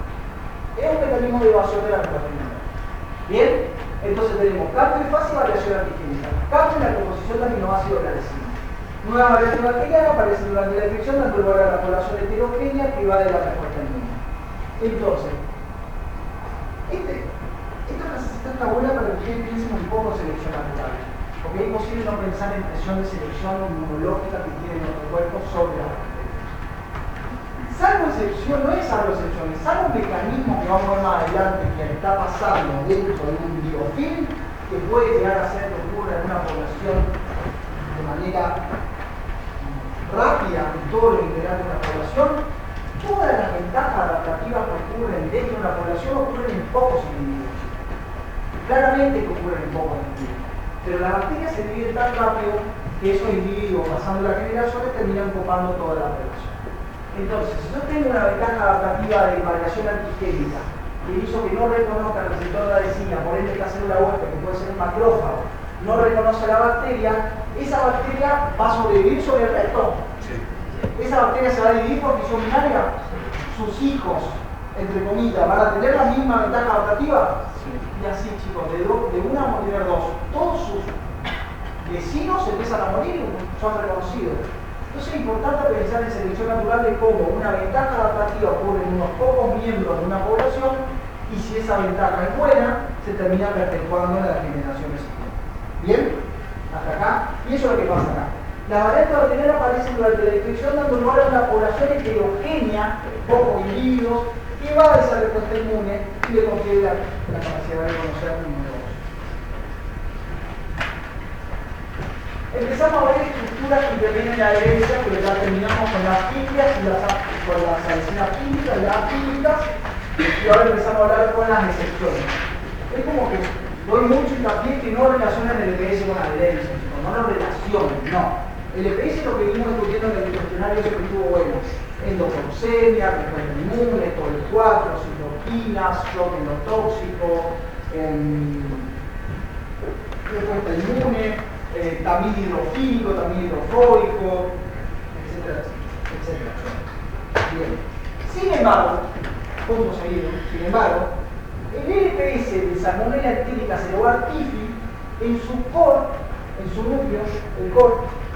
Speaker 1: Es un mecanismo de evasión de la proteína. ¿Bien? Entonces tenemos cambio de fase y variación antigénica. Cambio en la composición de aminoácidos de la vecina. Nueva variación bacteriana aparece durante la infección, dando lugar a la población heterogénea que va de la respuesta inmune. Entonces, esta clase está buena para que ustedes piensen un poco en selección natural. Porque es imposible no pensar en presión de selección inmunológica que tiene nuestro cuerpo sobre la bacteria. Salvo excepción, no es salvo excepción, es salvo un mecanismo que vamos a ver más adelante que está pasando dentro de un biofilm que puede llegar a ser que ocurra en una población de manera rápida en todo lo integral de una población. Todas las ventajas adaptativas que ocurren dentro de una población ocurren en pocos individuos. Claramente que ocurren en pocos individuos. Pero las bacterias se dividen tan rápido que esos individuos, pasando las generaciones, terminan ocupando toda la población. Entonces, si yo tengo una ventaja adaptativa de variación antigénica que hizo que no reconozca el receptor de la vecina, por ende esta célula huésped, que puede ser un macrófago, no reconoce a la bacteria, esa bacteria va a sobrevivir sobre el resto. Sí. Esa bacteria se va a dividir por fisión binaria. Sus hijos, entre comillas, van a tener la misma ventaja adaptativa. Sí. Y así, chicos, de una a tener dos. Todos sus vecinos empiezan a morir, son reconocidos. Entonces es importante pensar en selección natural de cómo una ventaja adaptativa ocurre en unos pocos miembros de una población y si esa ventaja es buena, se termina perpetuando en las generaciones siguientes. ¿Bien? Hasta acá. Y eso es lo que pasa acá. Las variantes bacterianas aparecen durante la infección dando lugar a una población heterogénea, pocos individuos, que va a esa respuesta inmune y le confiere la capacidad de reconocer un número. Empezamos a ver estructuras que intervienen en la herencia, pero ya terminamos con las filias y con las adhesinas fílicas y las afílicas, y ahora empezamos a hablar con las excepciones. Es como que doy mucho hincapié que no relacionan el EPS con la herencia, no lo relacionen, no. El EPS lo que vimos discutiendo en el cuestionario siempre estuvo bueno. Endocrosemia, respuesta inmune, todo el 4, citoquinas, shock endotóxico, respuesta inmune, también hidrofílico, también hidrofóbico, etcétera, etcétera. Bien. Sin embargo, punto seguido, sin embargo, el LPS de Salmonella enterica cerobar tifi, en su core, en su núcleo, el core,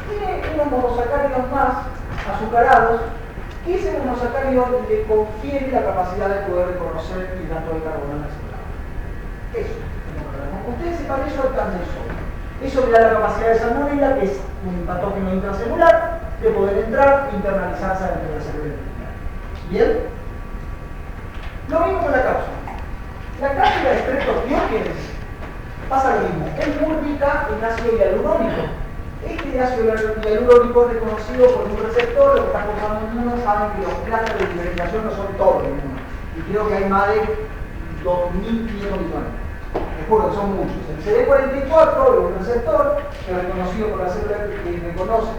Speaker 1: tiene unos monosacáridos más azucarados, que ese monosacárido le confiere la capacidad de poder reconocer el hidrato de carbono en la célula. Eso. Ustedes sepan eso al candelso. Eso le da la capacidad de Salmonella, que es un patógeno intracelular, de poder entrar e internalizarse dentro de la célula. ¿Bien? Lo mismo con la cápsula. La cápsula de Streptococcus pasa lo mismo. Es muy rica en ácido hialurónico. Este ácido hialurónico es reconocido por un receptor. Los que están cursando en uno saben que los clústeres de diferenciación no son todos en uno. Y creo que hay más de 2.500 millones. Recuerdo que son muchos. El CD44 es un receptor que es reconocido por la célula que reconoce,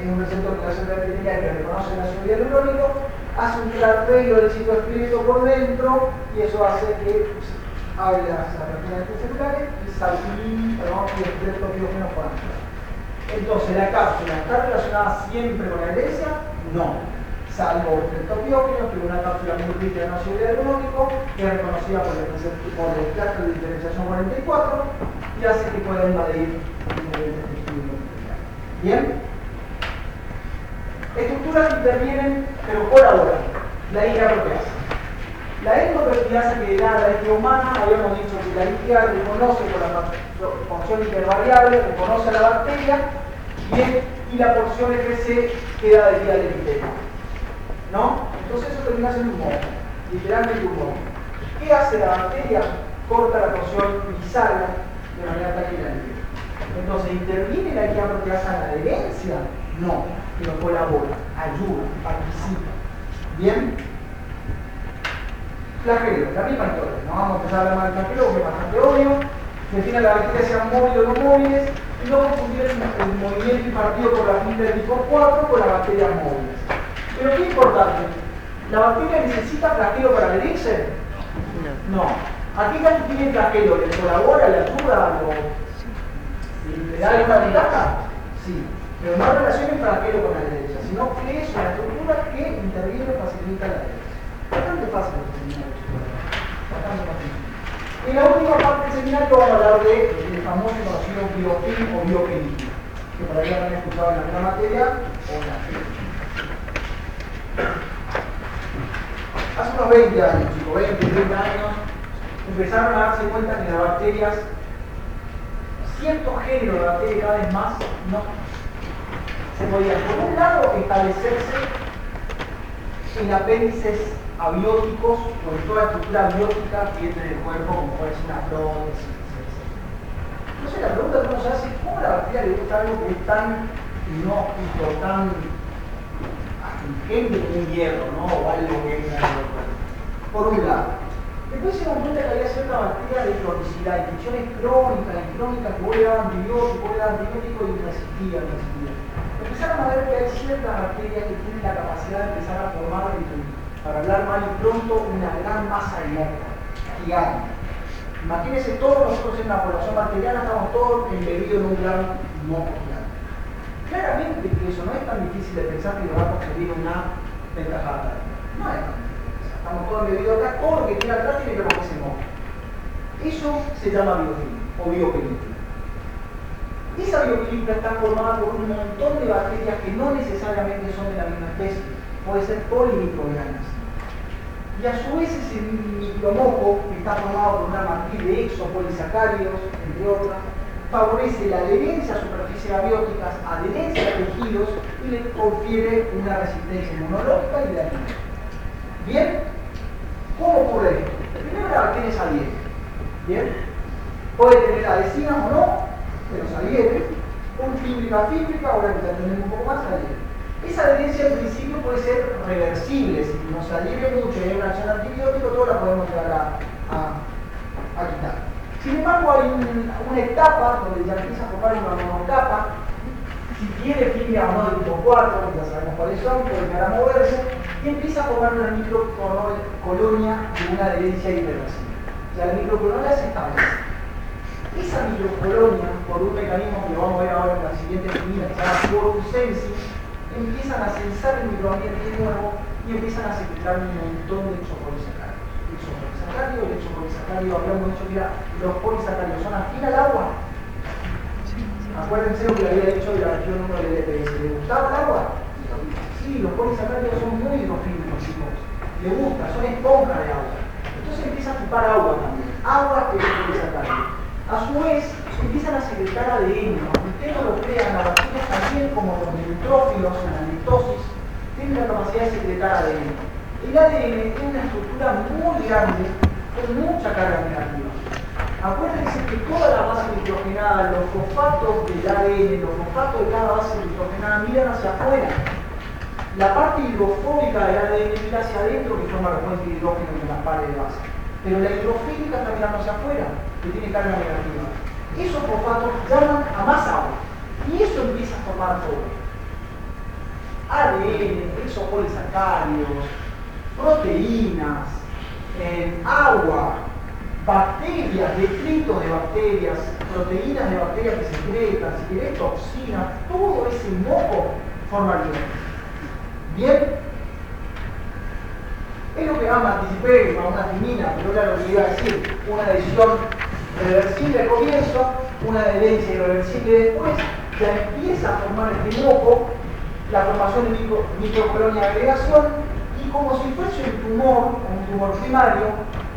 Speaker 1: es un receptor que la célula epitelial que reconoce el ácido hialurónico, hace un trasperio del citoesqueleto por dentro y eso hace que hable las proteínas celulares y leptopirógenos puedan entrar. Entonces, ¿la cápsula está relacionada siempre con la herencia? No. Salvo leptopirógenos, que es una cápsula muy rica en ácido hialurónico, que es reconocida por el clúster de diferenciación 44 y hace que pueda invadir ingredientes textiles. ¿Bien? Estructuras que intervienen, pero por ahora, la hija proteasa. La endoproteasa que da la hija humana, habíamos dicho que la hija reconoce por la función intervariable, reconoce a la bacteria, bien, y la porción FC queda de guía del epitelio. ¿No? Entonces eso termina siendo un moho, literalmente un moho. ¿Qué hace la bacteria? Corta la porción y salga de manera tal que la libre. Entonces, ¿interviene la hija proteasa en la adherencia? No, pero colabora, ayuda, participa. ¿Bien? Flagelo, la misma historia. No vamos a empezar a hablar más del flagelo porque es bastante obvio. Define la bacteria sean móviles o no móviles y no confundir el movimiento impartido por la fibra del tipo 4 con las bacterias móviles. Pero qué importante, ¿la bacteria necesita flagelo para adherirse? No. ¿A qué caso tiene el flagelo? ¿Le colabora, le ayuda, le da alguna ventaja? Sí. Pero no relaciona el flagelo con la adherencia, sino que es una estructura que interviene y facilita la adherencia. Bastante fácil el seminario. Bastante fácil. En la última parte del seminario vamos a hablar del famoso y conocido biofilm o bioquímico, que por ahí habrán escuchado en alguna materia o en la teoría. Hace unos 20 años, chicos, 20, 30 años, empezaron a darse cuenta que las bacterias, ciertos géneros de bacterias cada vez más, no se podían, por un lado, establecerse en apéndices abióticos, con toda estructura abiótica que entra en el cuerpo, como puede ser una prótesis, etc. Entonces la pregunta que uno se hace es ¿cómo a la bacteria le gusta algo que es tan inhóspito, tan astringente como un hierro, ¿no? O algo que es algo? Por un lado. Después se dan cuenta que había cierta bacteria de cronicidad, infecciones crónicas que vos le dabas antibiótico y resistían. Empezaron a ver que hay ciertas bacterias que tienen la capacidad de empezar a formar, para hablar mal y pronto, una gran masa de moho, gigante. Imagínense, todos nosotros en la población bacteriana estamos todos embebidos en un gran moho gigante. Claramente que eso no es tan difícil de pensar que le va a conseguir una ventajada. No es tan difícil. Estamos todos embebidos acá, todo lo que tiene atrás tiene que romperse moho. Eso se llama biofilm o bioquímica. Esa bioquímica está formada por un montón de bacterias que no necesariamente son de la misma especie, puede ser polimicrobianas. Y a su vez ese micromojo, que está formado por una matriz de exopolisacáridos, entre otras, favorece la adherencia a superficies abióticas, adherencia a tejidos y le confiere una resistencia inmunológica y de alimento. ¿Bien? ¿Cómo ocurre esto? Primero la bacteria es adhiere. ¿Bien? Puede tener adhesinas o no, pero se adhiere. Un fíbrica, ahora que ya tenemos un poco más, se adhiere. Esa adherencia en principio puede ser reversible, si no se adhiere mucho y hay una acción antibiótico, todo la podemos llegar a quitar. Sin embargo, hay una etapa donde ya empieza a formar una monocapa. Si tiene fibra o no de tipo 4, ya sabemos cuáles son, puede llegar a moverse y empieza a formar una microcolonia de una adherencia irreversible. Ya la microcolonia se establece. Esa microcolonia, por un mecanismo que lo vamos a ver ahora en la siguiente unidad, que se llama quorum sensing, empiezan a censar el microambiente de nuevo y empiezan a secretar un montón de exopolisacáridos. El exopolisacárido, habíamos dicho que los polisacáridos son afín al agua. Acuérdense lo que le había dicho de la región 1 del EPS. ¿Le gustaba el agua? Sí, los polisacáridos son muy hidrofílicos, chicos. Le gusta, son esponjas de agua. Entonces empieza a chupar agua también. Agua es polisacárido. A su vez, empiezan a secretar ADN. Aunque ustedes no lo crean, las bacterias también, como los neutrófilos en la mitosis, tienen la capacidad de secretar ADN. El ADN tiene una estructura muy grande, con mucha carga negativa. Acuérdense que toda la base nitrogenada, los fosfatos del ADN, los fosfatos de cada base nitrogenada miran hacia afuera. La parte hidrofóbica del ADN mira hacia adentro, que forma los puentes hidrógenos en las pares de base. Pero la hidrofílica está mirando hacia afuera, que tiene carga negativa. Esos fosfatos llaman a más agua. Y eso empieza a formar todo. ADN, exopolisacáridos, proteínas, agua, bacterias, detritos de bacterias, proteínas de bacterias que se secretan, si querés, toxinas, todo ese moco forma alimento. ¿Bien? Es lo que anticipé a una timina, pero era lo que iba a decir, una lesión reversible al comienzo, una herencia irreversible después, ya empieza a formar este moco, la formación de microcolonia de agregación, y como si fuese un tumor primario,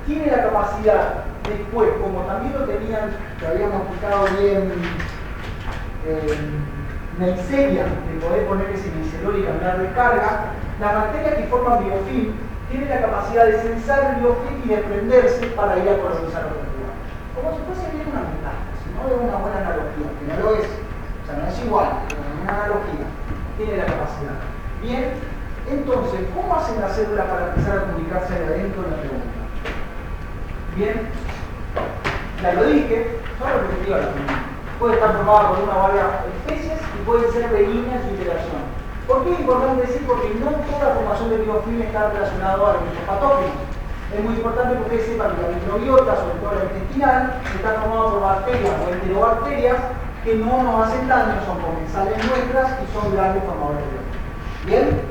Speaker 1: tiene la capacidad después, como también lo tenían, que habíamos explicado bien Neisseria, de poder poner ese micelor y cambiar de carga, las bacterias que forman biofilm tienen la capacidad de sensar el biofilm y desprenderse para ir a colonizar otro lugar. Como si fuese bien una metástasis, ¿no? Es una buena analogía, que no lo es, o sea, no es igual, pero es una analogía, tiene la capacidad. Bien, entonces, ¿cómo hacen las células para empezar a comunicarse de adentro de la pregunta? Bien, ya lo dije, solo repetido la pregunta. Puede estar formada por una o varias especies y pueden ser benignas en su interacción. ¿Por qué es importante decir? Porque no toda la formación de biofilm está relacionada a los patógenos. Es muy importante porque sepan que la microbiota, sobre todo la intestinal, está formada por bacterias o enterobacterias que no nos hacen daño, son comensales nuestras y son grandes formadores de biofilm. ¿Bien?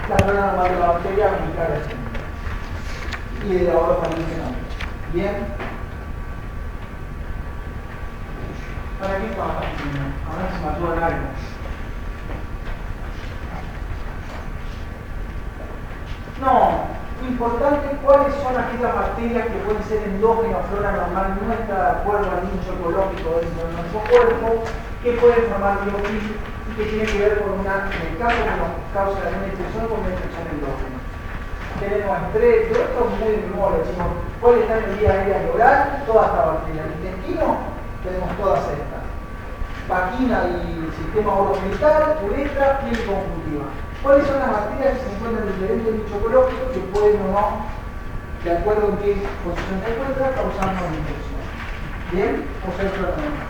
Speaker 1: La flora normal de la bacteria es muy clara y de ahora también se cambia. ¿Bien? ¿Para qué estaba haciendo? Ahora se me ayuda en algo. No, importante cuáles son aquellas bacterias que pueden ser endógenas, flora normal nuestra, de acuerdo al nicho ecológico dentro de nuestro cuerpo, que pueden formar biofilm y que tiene que ver con una, en el caso que nos causa alguna infección, con una infección endógena. Tenemos estrés, todo esto es muy de memoria, decimos, ¿cuál está en el día a día oral? Toda esta bacteria. En el intestino tenemos todas estas. Vagina y sistema orogenital, uretra, piel y conjuntiva. ¿Cuáles son las bacterias que se encuentran en diferentes nichos ecológicos que pueden o no, de acuerdo en qué posición se encuentran, causando una infección? ¿Bien? O ser tratamiento.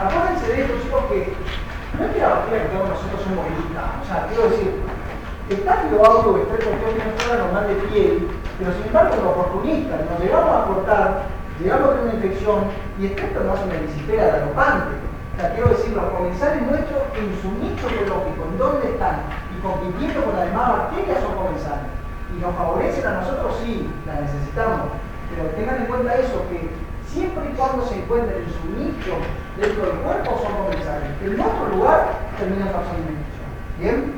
Speaker 1: Acuérdense de esto, chicos, que no es que la bacteria que tenemos nosotros son bonitas. O sea, quiero decir, está Filoaurio o Streptococcus es una normal de piel, pero sin embargo los oportunistas nos llegamos a cortar, llegamos a tener una infección y esto no hace una erisipela galopante. O sea, quiero decir, los comensales nuestros en su nicho biológico, en dónde están, y compitiendo con las demás bacterias son comensales. Y nos favorecen a nosotros, sí, las necesitamos. Pero tengan en cuenta eso, que siempre y cuando se encuentren en su nicho dentro del cuerpo son comensales. En otro lugar terminan causando una infección. ¿Bien?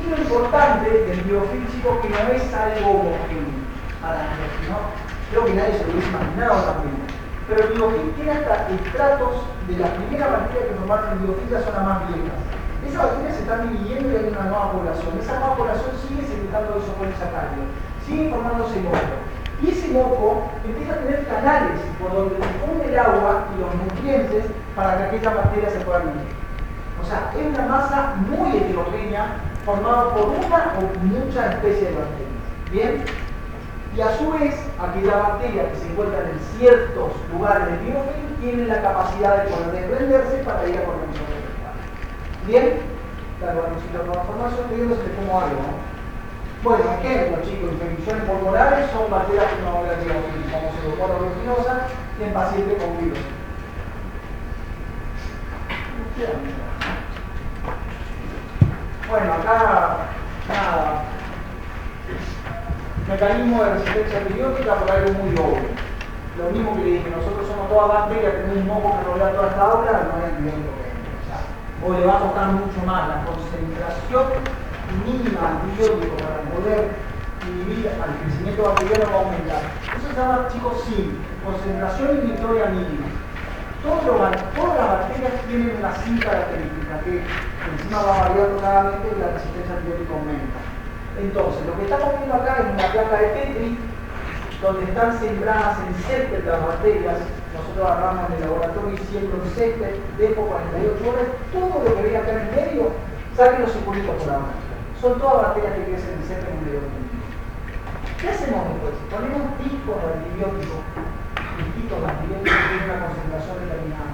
Speaker 1: Y lo importante del biofilm, chicos, que no es algo homogéneo para nosotros, ¿no? Creo que nadie se lo hubiese imaginado también. Pero el biofilm tiene hasta estratos de las primeras bacterias que formaron el biofilm, ya son las más viejas. Esas bacterias se están dividiendo y hay una nueva población. Esa nueva población sigue secretando esos polisacáridos, sigue formándose moco. Y ese moco empieza a tener canales por donde difunde el agua y los nutrientes para que aquellas bacterias se puedan unir. O sea, es una masa muy heterogénea formada por una o muchas especies de bacterias. ¿Bien? Y a su vez, aquellas bacterias que se encuentran en ciertos lugares del biofilm tienen la capacidad de poder desprenderse para ir a colonizar otro lugar. ¿Bien? Claro, bueno, si la transformación viéndose le pongo algo, ¿no? Bueno, ejemplo, chicos, infecciones pulmonares son bacterias que no hablan biofilm, como pseudomonas aeruginosa y en pacientes con virus. Bueno, acá, nada. Mecanismo de resistencia antibiótica por algo muy obvio. Lo mismo que le dije, nosotros somos todas bacterias, tenemos un moco que rodea toda esta aula, no es antibiótico que entra. O le va a costar mucho más la concentración mínima de antibiótico para poder inhibir al crecimiento bacteriano va a aumentar. Eso se llama, chicos, SIM, concentración inhibitoria mínima. Todas las bacterias tienen una SIM característica que encima va a variar claramente y la resistencia antibiótica aumenta. Entonces, lo que estamos viendo acá es una placa de Petri donde están sembradas en césped las bacterias. Nosotros agarramos en el laboratorio y siembro un césped, dejo 48 horas, todo lo que veía acá en el medio, saquen los circulitos por ahora. Son todas bacterias que crecen en césped en un medio ambiente. ¿Qué hacemos después? Ponemos discos de antibióticos, disquitos de antibióticos que tienen una concentración determinada.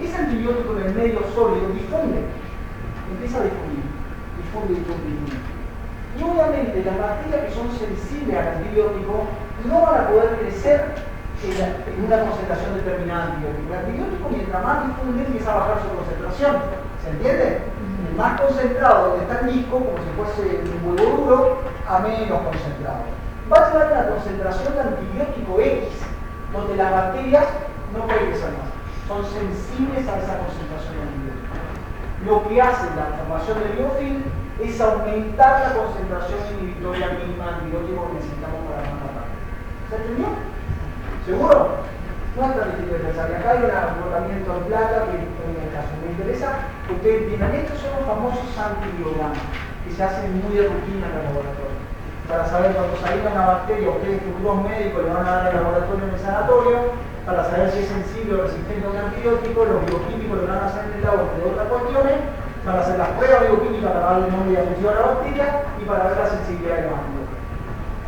Speaker 1: Ese antibiótico en el medio sólido difunde, empieza a difundir. Y obviamente las bacterias que son sensibles al antibiótico no van a poder crecer en una concentración determinada de antibiótico. El antibiótico, mientras más difunde, empieza a bajar su concentración. ¿Se entiende? El más concentrado, donde está el disco, como si fuese un huevo duro, a menos concentrado. Va a llevar a la concentración de antibiótico X, donde las bacterias no pueden crecer más. Son sensibles a esa concentración de antibiótico. Lo que hace la formación del biofilm es aumentar la concentración inhibitoria mínima de antibiótico que necesitamos para matar. ¿Se entendió? ¿Seguro? No es tan difícil de pensar. Y acá hay un agotamiento en plata que en el caso me interesa. Ustedes entiendan, estos son los famosos antibiogramas que se hacen muy de rutina en el laboratorio. Para saber cuando salga una bacteria, ustedes futuros médicos le van a dar al laboratorio en el sanatorio, para saber si es sensible o resistente a un antibiótico, los bioquímicos lo van a hacer en el laboratorio de otras cuestiones, para hacer las pruebas bioquímicas para darle nombre y apellido a la bacteria y para ver la sensibilidad de los antibióticos.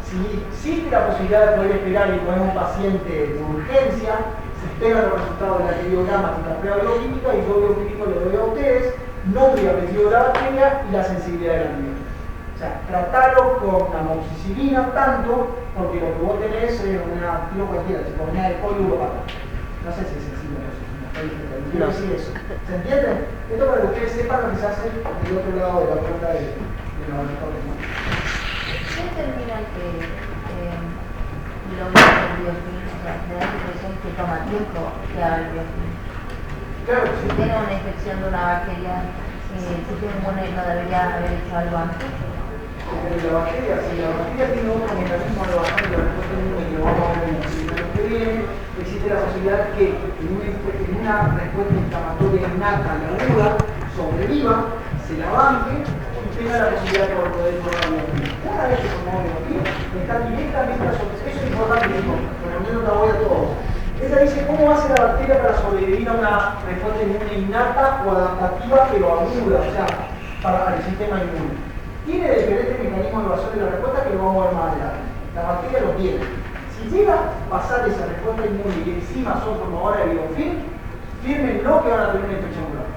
Speaker 1: Si existe la posibilidad de poder esperar y poner un paciente de urgencia, se esperan los resultados del antibiograma y la prueba bioquímica y yo bioquímico le doy a ustedes nombre y apellido de la bacteria y la sensibilidad del antibiótico. O sea, tratarlo con amoxicilina tanto, porque lo que vos tenés es una tiro cualquiera, citonina de poliuropata. No sé si es sensible a eso, quiero decir eso. ¿Se entiende? Esto para que ustedes sepan lo que se hace del otro lado de la puerta de laboratorio, ¿no?
Speaker 5: ¿Qué determina que lo que es el biofilm? O sea, me da la impresión que toma tiempo que haga el biofilm.
Speaker 1: Claro, sí.
Speaker 5: Si tiene una infección de una bacteria, si tiene una, no debería haber hecho algo antes.
Speaker 1: La bacteria, si la bacteria tiene otro mecanismo de bajar la respuesta inmune que lo vamos a ver en el semestre que viene, existe la posibilidad que en una respuesta inflamatoria innata y aguda sobreviva, se la banque y tenga la posibilidad de poder formar biofilm. Una vez que formamos biofilm, está directamente asociado. Eso es importantísimo, pero no la voy a todos. Ella dice cómo va a ser la bacteria para sobrevivir a una respuesta inmune innata o adaptativa pero aguda, o sea, para el sistema inmune. Tiene diferentes mecanismos de evasión de la respuesta que lo vamos a ver más adelante. La bacteria lo tiene. Si llega a pasar esa respuesta inmune y encima son formadores de biofilm, fírmenlo que van a tener una infección grave.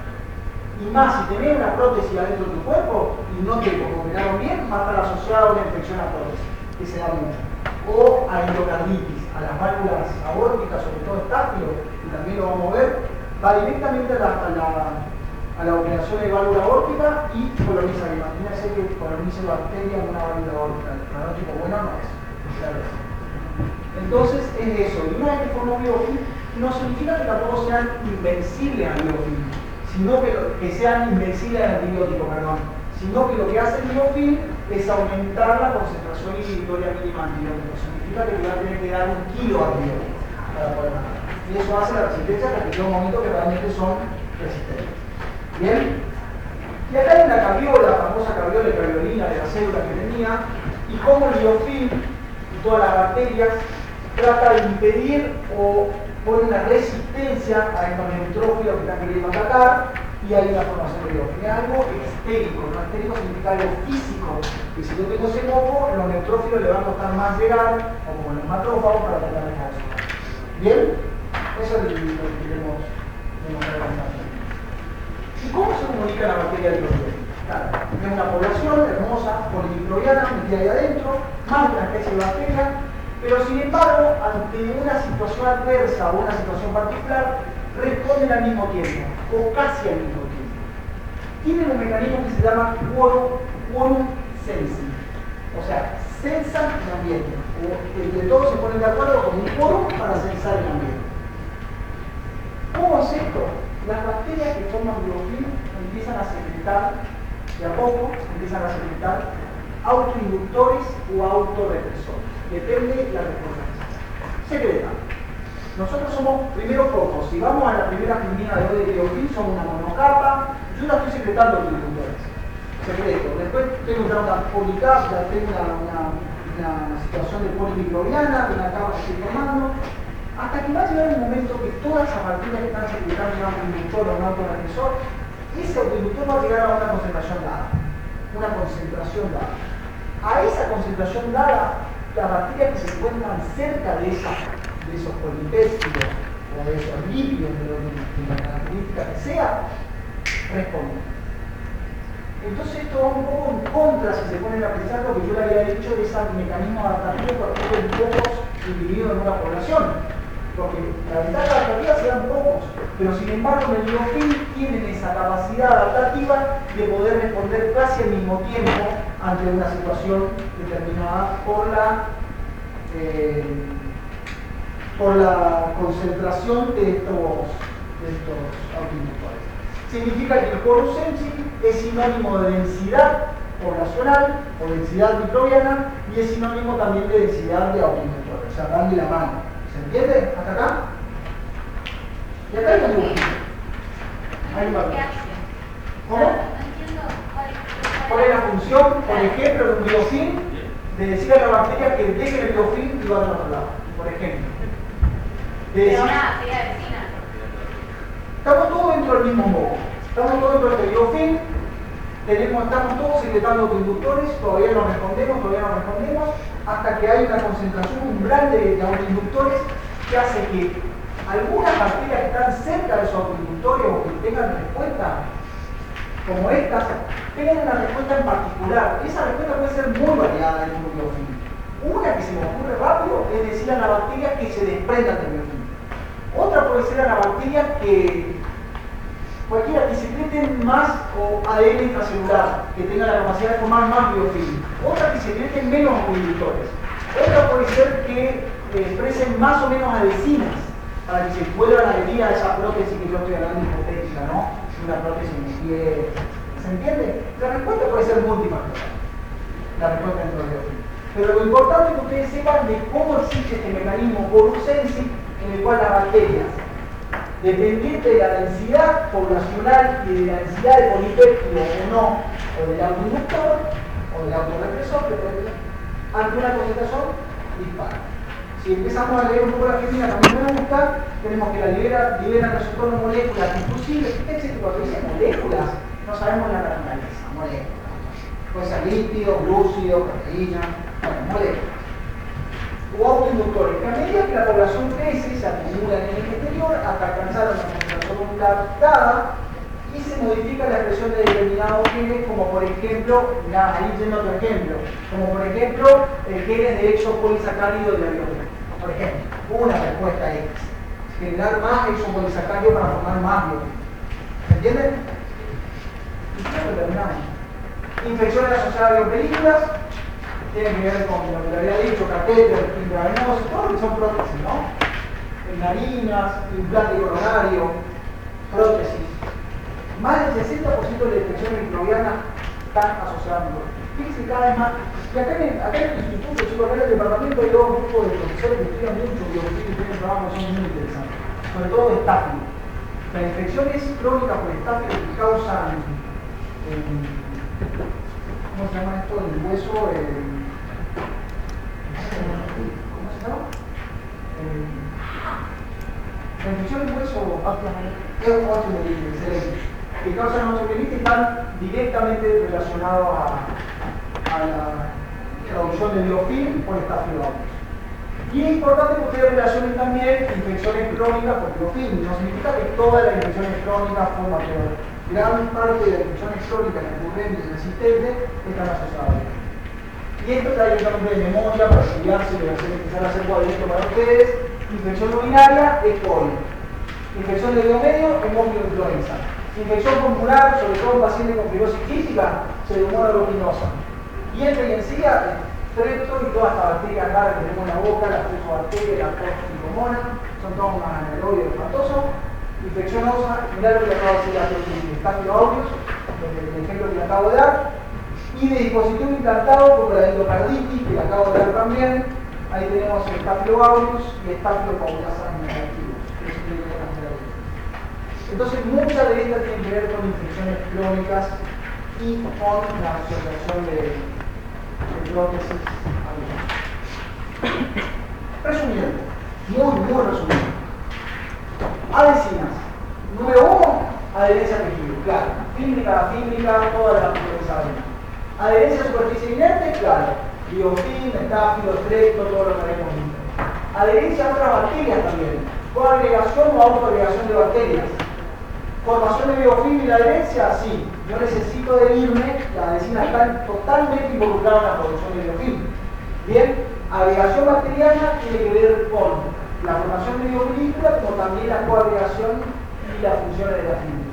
Speaker 1: Y más, si tenés una prótesis adentro de tu cuerpo y no te operaron bien, va a estar asociada a una infección a prótesis, que se da mucho. O a endocarditis, a las válvulas aórticas, sobre todo estático, que también lo vamos a ver, va directamente a la operación de válvula aórtica y coloniza. Imagínense que colonice bacteria en una válvula aórtica. El pronóstico bueno no es. Claro. Entonces es eso. Y una vez que formó biofilm, no significa que tampoco sean invencibles al biofilm, sino que sean invencibles al antibiótico, perdón. Sino que lo que hace el biofilm es aumentar la concentración inhibitoria mínima de antibióticos. Significa que le va a tener que dar 1 kilo de antibióticos para poder matar. Y eso hace la resistencia porque llega un momento que realmente son resistentes. ¿Bien? Y acá hay una caviola, la famosa caviola de caviolina de la célula que tenía, y cómo el biofilm y todas las bacterias trata de impedir o pone una resistencia a estos neutrófilos que están queriendo atacar, y hay una formación de biofilm. Es algo estérico, no estérico significa algo físico, que si yo tengo ese moco, los neutrófilos le van a costar más llegar, o como los macrófagos, para tratar de eso. ¿Bien? Eso es lo que queremos demostrar en esta. ¿Y cómo se comunica la bacteria de biofilm? Claro, es una población hermosa, polimicrobiana, metida ahí adentro, más de una especie de bacteria, pero sin embargo, ante una situación adversa o una situación particular, responden al mismo tiempo, o casi al mismo tiempo. Tienen un mecanismo que se llama quorum sensing, o sea, sensan el ambiente, entre todos se ponen de acuerdo con un quórum para censar el ambiente. ¿Cómo es esto? Las bacterias que forman biofilm empiezan a secretar, de a poco, empiezan a secretar autoinductores o autorrepresores. Depende de la respuesta. Secretan. Nosotros somos primero pocos. Si vamos a la primera filmina de hoy de biofilm, somos una monocapa. Yo la estoy secretando autoinductores. Secreto. Después tengo una policapa, tengo una situación de polimicrobiana, de una capa que estoy formando. Hasta que va a llegar un momento que todas esas bacterias que están secretando un autoinductor o un autorrepresor, ese autoinductor va a llegar a una concentración dada. A esa concentración dada, las bacterias que se encuentran cerca de esos polipéptidos o de esos lípidos, de la característica que sea, responden. Entonces esto va un poco en contra, si se ponen a pensar, lo que yo le había dicho de ese mecanismo adaptativo por ejemplo en pocos individuos en una población. porque la ventaja adaptativa serán pocos, pero sin embargo el biofilm tienen esa capacidad adaptativa de poder responder casi al mismo tiempo ante una situación determinada por la concentración de estos autoinductores. Significa que el quórum sensi es sinónimo de densidad poblacional o densidad microbiana y es sinónimo también de densidad de autoinductores, o sea, van de la mano. ¿Se entiende? ¿Hasta acá? Y acá hay un dibujito. Ahí va. ¿Cómo? ¿Cuál es la función, por ejemplo, de un biofilm? De decir a la bacteria que deje el biofilm y va al otro lado, por ejemplo. De decir, estamos todos dentro del mismo modo. Estamos todos dentro del biofilm. Estamos todos secretando autoinductores, todavía no respondemos, hasta que hay una concentración umbral de autoinductores que hace que algunas bacterias que están cerca de esos autoinductores o que tengan respuesta como estas, tengan una respuesta en particular. Esa respuesta puede ser muy variada en un biofilm. Una que se me ocurre rápido es decir a la bacteria que se desprenda del biofilm. Otra puede ser a la bacteria que cualquiera que secreten más o ADN intracelular, que tenga la capacidad de formar más biofilm. Otra que secreten menos autoinductores. Otra puede ser que expresen más o menos adhesinas para que se puedan adherir a esa prótesis que yo estoy hablando hipotética, ¿no? Una prótesis en el pie. ¿Se entiende? La respuesta puede ser multifactorial. La respuesta dentro del biofilm. Pero lo importante es que ustedes sepan de cómo existe este mecanismo quórum sensi en el cual las bacterias, dependiente de la densidad poblacional y de la densidad de polipéptido o no, o del autoinductor, o del autorrepresor, ante una concentración dispara. Si empezamos a leer un poco la química, también me gusta, tenemos que la liberan receptores moléculas, inclusive, fíjense que cuando dice moléculas, no sabemos la naturaleza, moléculas. Puede ser lípido, glúcido, proteína, bueno, moléculas. O autoinductores, que a medida que la población crece, se acumulan en el exterior hasta alcanzar una concentración dada y se modifica la expresión de determinados genes, como por ejemplo, ahí yendo otro ejemplo, como por ejemplo genes de exopolisacárido de la biología. Por ejemplo, una respuesta X, generar más exopolisacárido para formar más biología. ¿Se entiende? Y creo que terminamos. Infecciones asociadas a biopelículas. Tiene que ver con lo que le había dicho, catéter, intravenoso, todo lo que son prótesis, ¿no? Narinas, implante coronario, prótesis. Más del 60% de las infecciones microbianas están asociadas a prótesis. Fíjense cada vez más. Y acá en el instituto, chicos, acá en el departamento hay dos grupos de profesores que estudian mucho biología y tienen trabajos que son muy interesantes. Sobre todo estáfilos. Las infecciones crónicas por estáfilos que causan, ¿cómo se llama esto? El hueso, ¿cómo se llama? La infección del hueso osteomielitis, excelente. Que causan osteomielitis están directamente relacionados a la producción de biofilm por estafilococcus. Y es importante que ustedes relacionen también infecciones crónicas por biofilm. No significa que todas las infecciones crónicas forman, pero gran parte de las infecciones crónicas recurrentes y resistentes están asociadas a biofilm. Y esto trae directamente de memoria para estudiarse y empezar a hacer cuadritos para ustedes. Infección urinaria, E. coli. Infección de dedo medio, hemofilo-influenza. Infección pulmonar, sobre todo en pacientes con fibrosis quística, pseudomonas aeruginosa. Y entre y encía, strepto y todas estas bacterias raras que tenemos en la boca, la fusobacteria, la pseudomonas, son todos unos anaerobios espantosos. Infección ósea, mirá lo que acabo de decir la Staphylo aureus, el ejemplo que le acabo de dar. Y de dispositivo implantado como la endocarditis, que le acabo de dar también. Ahí tenemos el Staphylo aureus y Staphylo paulasas negativos. Entonces, muchas de estas tienen que ver con infecciones crónicas y con la asociación de prótesis agudas. Resumiendo, muy resumiendo. Adhesinas. Número 1, adherencia a tejido, claro. Fímbrica, todas las que sabemos. Adherencia a superficie inerte, claro. Biofilm, estáfilo, strepto, todo lo que haremos visto. Adherencia a otras bacterias también. Coagregación o autoagregación de bacterias. Formación de biofilm y la adherencia, sí. Yo necesito adherirme, la adhesina está totalmente involucrada en la producción de biofilm. Bien, agregación bacteriana tiene que ver con la formación de biopelícula como también la coagregación y las funciones de la fibra.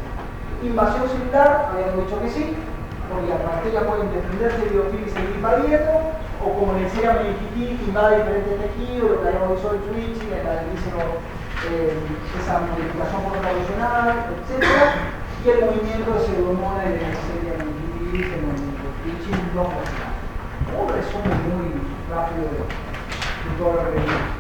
Speaker 1: Invasión celular, habíamos dicho que sí, porque las bacterias pueden desprenderse de biofilm y seguir invadiendo, o como en el SIDA meningitis, invade diferentes tejidos, lo que habíamos visto el switching, el calendísimo, esa modificación evolucional, etc. Y el movimiento de pseudomonas de la serie meningitis, el movimiento de switching no funciona. Un resumen muy rápido de todo lo que vimos.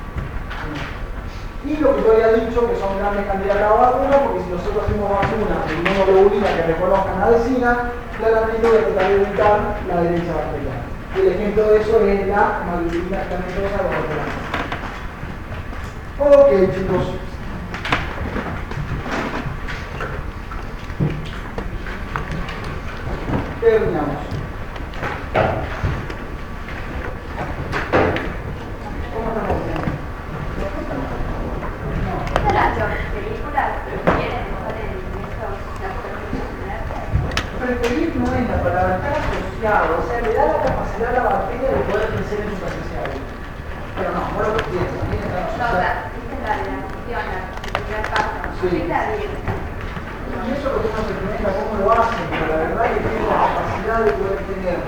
Speaker 1: Y lo que yo había dicho, que son grandes candidatos a vacuna, porque si nosotros hacemos vacuna de inmunoglobulina que reconozcan la vecina, claramente voy a tratar de evitar la adherencia bacteriana. El ejemplo de eso es la hemoglobina escamatosa de los bacterianos. Ok, chicos. Terminamos. ¿Cómo estamos? Preferir no es la palabra, está asociado, o sea, le da la capacidad a la bacteria de poder crecer en superficie aérea. Pero no, no lo que pienso, también está asociado. Y eso lo que uno se pregunta cómo lo hacen, pero la verdad es que tiene la capacidad de poder tener.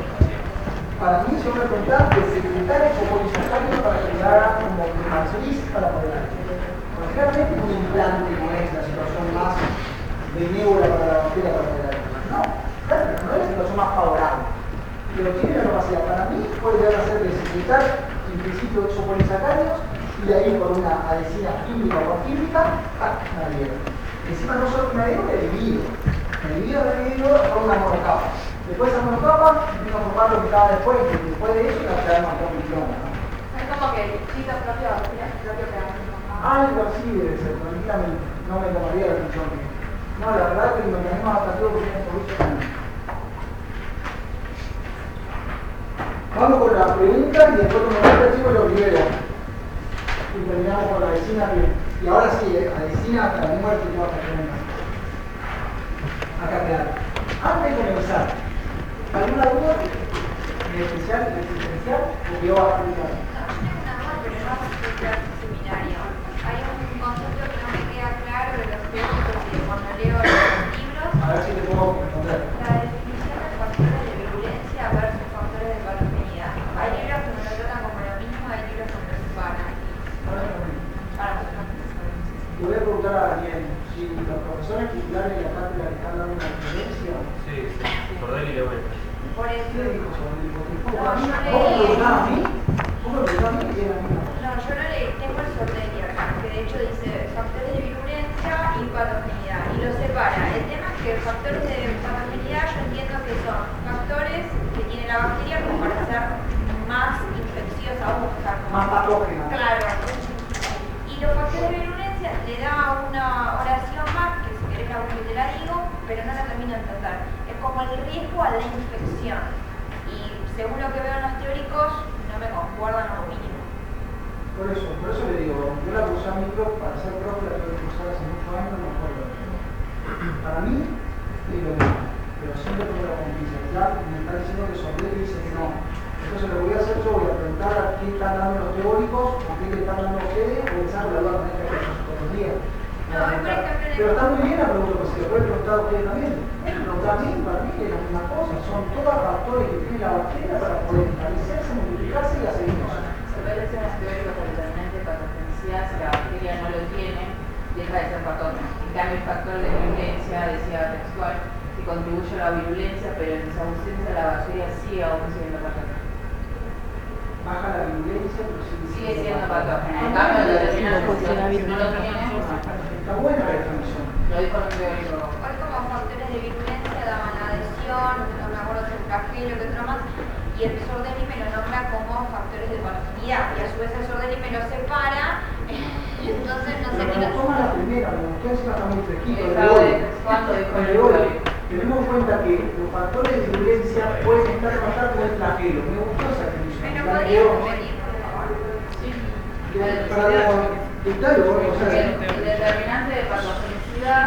Speaker 1: Para mí, si uno me preguntara, de secretar el copolisacárido para que le haga como matriz para poder. Porque realmente un implante no es la situación más benévola para la bacteria para poder. No, claro, no es la situación más favorable. Pero tiene la capacidad, para mí, puede llegar a ser de secretar en principio esos polisacáridos y de ahí por una adhesina química o química, una adhesión. Encima no solo una adhesión, el dividido. El dividido por una monocapa. Después de esa monocapa, empieza a formar lo que estaba después, y después de eso la quedamos con un clon, ¿no?
Speaker 5: Es como que el chito propio, propio pegamento.
Speaker 1: Algo así debe ser, tranquilamente. No me tomaría la atención. No, la verdad que el mecanismo adaptativo que tiene por también. Vamos con las preguntas y después con los chicos lo libero. Y terminamos con la vecina bien. Y ahora sí, la vecina hasta la muerte que va a preguntar. Acá quedar. Antes de comenzar, ¿alguna duda de especial, de existencial o que va a explicar?
Speaker 5: Hay un concepto que no me queda claro de los teóricos y cuando leo los libros.
Speaker 1: A ver si te puedo responder.
Speaker 5: La definición de factores de virulencia versus factores de patogenidad. Hay libros que me lo tratan como lo mismo, hay libros que me lo separan.
Speaker 1: Le voy a preguntar a Daniel si los profesores titulares de la cátedra le están dando una referencia.
Speaker 7: Sí, Sordelli le voy.
Speaker 5: Por eso.
Speaker 1: ¿Qué dijo Sordelli?
Speaker 5: No,
Speaker 1: ¿Vos
Speaker 5: yo
Speaker 1: me preguntás a mí? ¿Vos me preguntás a mí? ¿Qué es la misma?
Speaker 5: No, yo no le tengo el Sordelli acá, que de hecho dice factores de virulencia y patogenidad, y lo separa. El tema es que factores de patogenidad yo entiendo que son factores que tiene la bacteria como para ser más infecciosa o
Speaker 1: Más patógena.
Speaker 5: Claro. Y los factores de virulencia le da una oración más, que si querés la busco y te la digo, pero no la termino de entender. Es como el riesgo a la infección. Y según lo que veo en los teóricos, no me concuerdan lo mínimo.
Speaker 1: Por eso le digo, yo la cursé a micro para ser profe, la tuve que cursar hace muchos años, no me acuerdo. Para mí, es lo mismo, pero siempre tengo la confianza. Ya me está diciendo que Sordelli dice que no. Entonces lo que voy a hacer yo, voy a preguntar a qué están dando los teóricos, o qué le están dando a ustedes, o pensar la verdad que hay que hacer todos los días.
Speaker 5: No, hoy por ejemplo...
Speaker 1: Pero está muy bien la pregunta, porque se lo puede preguntar a ustedes también. Preguntar a mí, para mí es la misma cosa. Son todos factores que tiene la bacteria para poder establecerse, multiplicarse y hacer cosas.
Speaker 9: Se puede decir en los teóricos que el determinante de patogenicidad, si la bacteria no lo tiene, deja de ser patógeno. En cambio, el factor de virulencia, decía textual, que contribuye a la virulencia, pero en su ausencia la bacteria sigue aún siendo patógena.
Speaker 1: Baja la virulencia, pero
Speaker 9: Sigue siendo patógena. En cambio, el determinante si no lo tiene,
Speaker 1: está buena la definición.
Speaker 9: lo dijo en un teórico.
Speaker 5: Hoy como factores de virulencia daban adhesión, no me acuerdo si el flagelo, que otro más, y el Sordelli me lo nombra como factores de patogenidad, y a su vez el Sordelli me lo separa, entonces no sé
Speaker 1: Pero
Speaker 5: qué...
Speaker 1: cuando toma la primera, como usted encima está muy fresquito,
Speaker 9: ¿Cuándo dijo
Speaker 1: el de hoy, tenemos en cuenta que los factores de virulencia pueden estar en contacto con el flagelo. Me gustó esa definición.
Speaker 5: ¿Me lo podría repetir, por favor?
Speaker 9: El determinante de patogenicidad,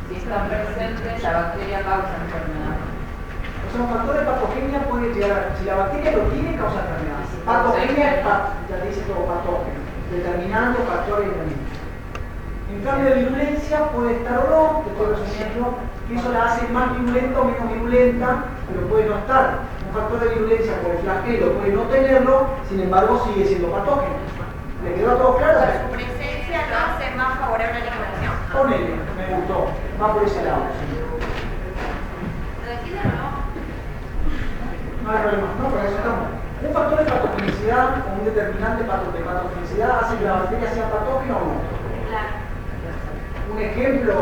Speaker 9: si está presente, la bacteria causa enfermedad.
Speaker 1: O sea, un factor de patogenia puede llegar, si la bacteria lo tiene, causa enfermedad. Patogenia, ya te dice todo patógeno. determinando factores de riesgo. En cambio, la virulencia puede estar o no, te estoy resumiendo, que eso la hace más virulenta o menos virulenta, pero puede no estar. Un factor de virulencia por el flagelo puede no tenerlo, sin embargo sigue siendo patógeno. ¿Le quedó todo claro?
Speaker 5: Su presencia lo hace más favorable a la infección.
Speaker 1: Ponele, me gustó, va por ese lado.
Speaker 5: ¿Lo deciden o no?
Speaker 1: No hay problema, no, para eso estamos. Un factor de patogenicidad o un determinante de patogenicidad hace que la bacteria sea patógena o no.
Speaker 5: Claro.
Speaker 1: Un ejemplo,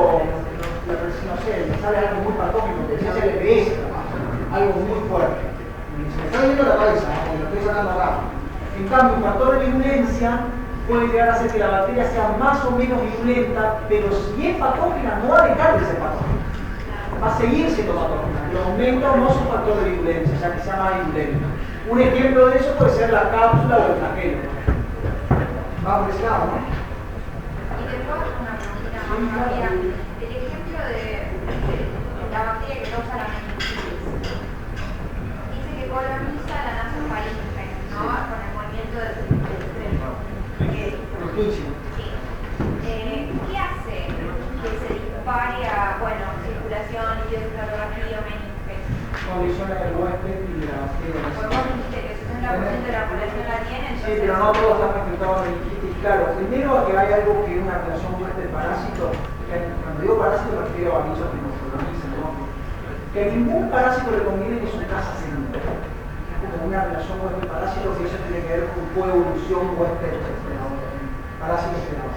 Speaker 1: no sé, me sale algo muy patógeno, que sea el EPS, algo muy fuerte. Se me está yendo la cabeza, porque lo estoy sacando acá. En cambio, un factor de virulencia puede llegar a hacer que la bacteria sea más o menos virulenta, pero si es patógena no va a dejar de ser patógena. Va a seguir siendo patógena. Los aumentos no son factor de virulencia, ya que sea más virulenta. Un ejemplo de eso puede ser la cápsula o el flagelo. Va por ese lado, ¿no?
Speaker 5: Y después una preguntita más rápida. El ejemplo de la bacteria que causa la meningitis. Dice que coloniza la nasofaringe, ¿no? Con el movimiento del cerebro. Sí. ¿Qué hace que se dispare a, bueno, circulación, idiosincratografía o meninges?
Speaker 1: Condiciones del huésped y la bacteria.
Speaker 5: Pues vos dijiste que 60% de la población la tiene,
Speaker 1: Sí, pero no todos están afectados a meningitis. Claro, primero que hay algo que es una relación huésped-parásito. Cuando digo parásito me refiero a bichos que nos colonizan, ¿no? Que a ningún parásito le conviene que su casa se nutre. Es como una relación huésped-parásito que eso tiene que ver con coevolución huésped-predador. Parásito-predador.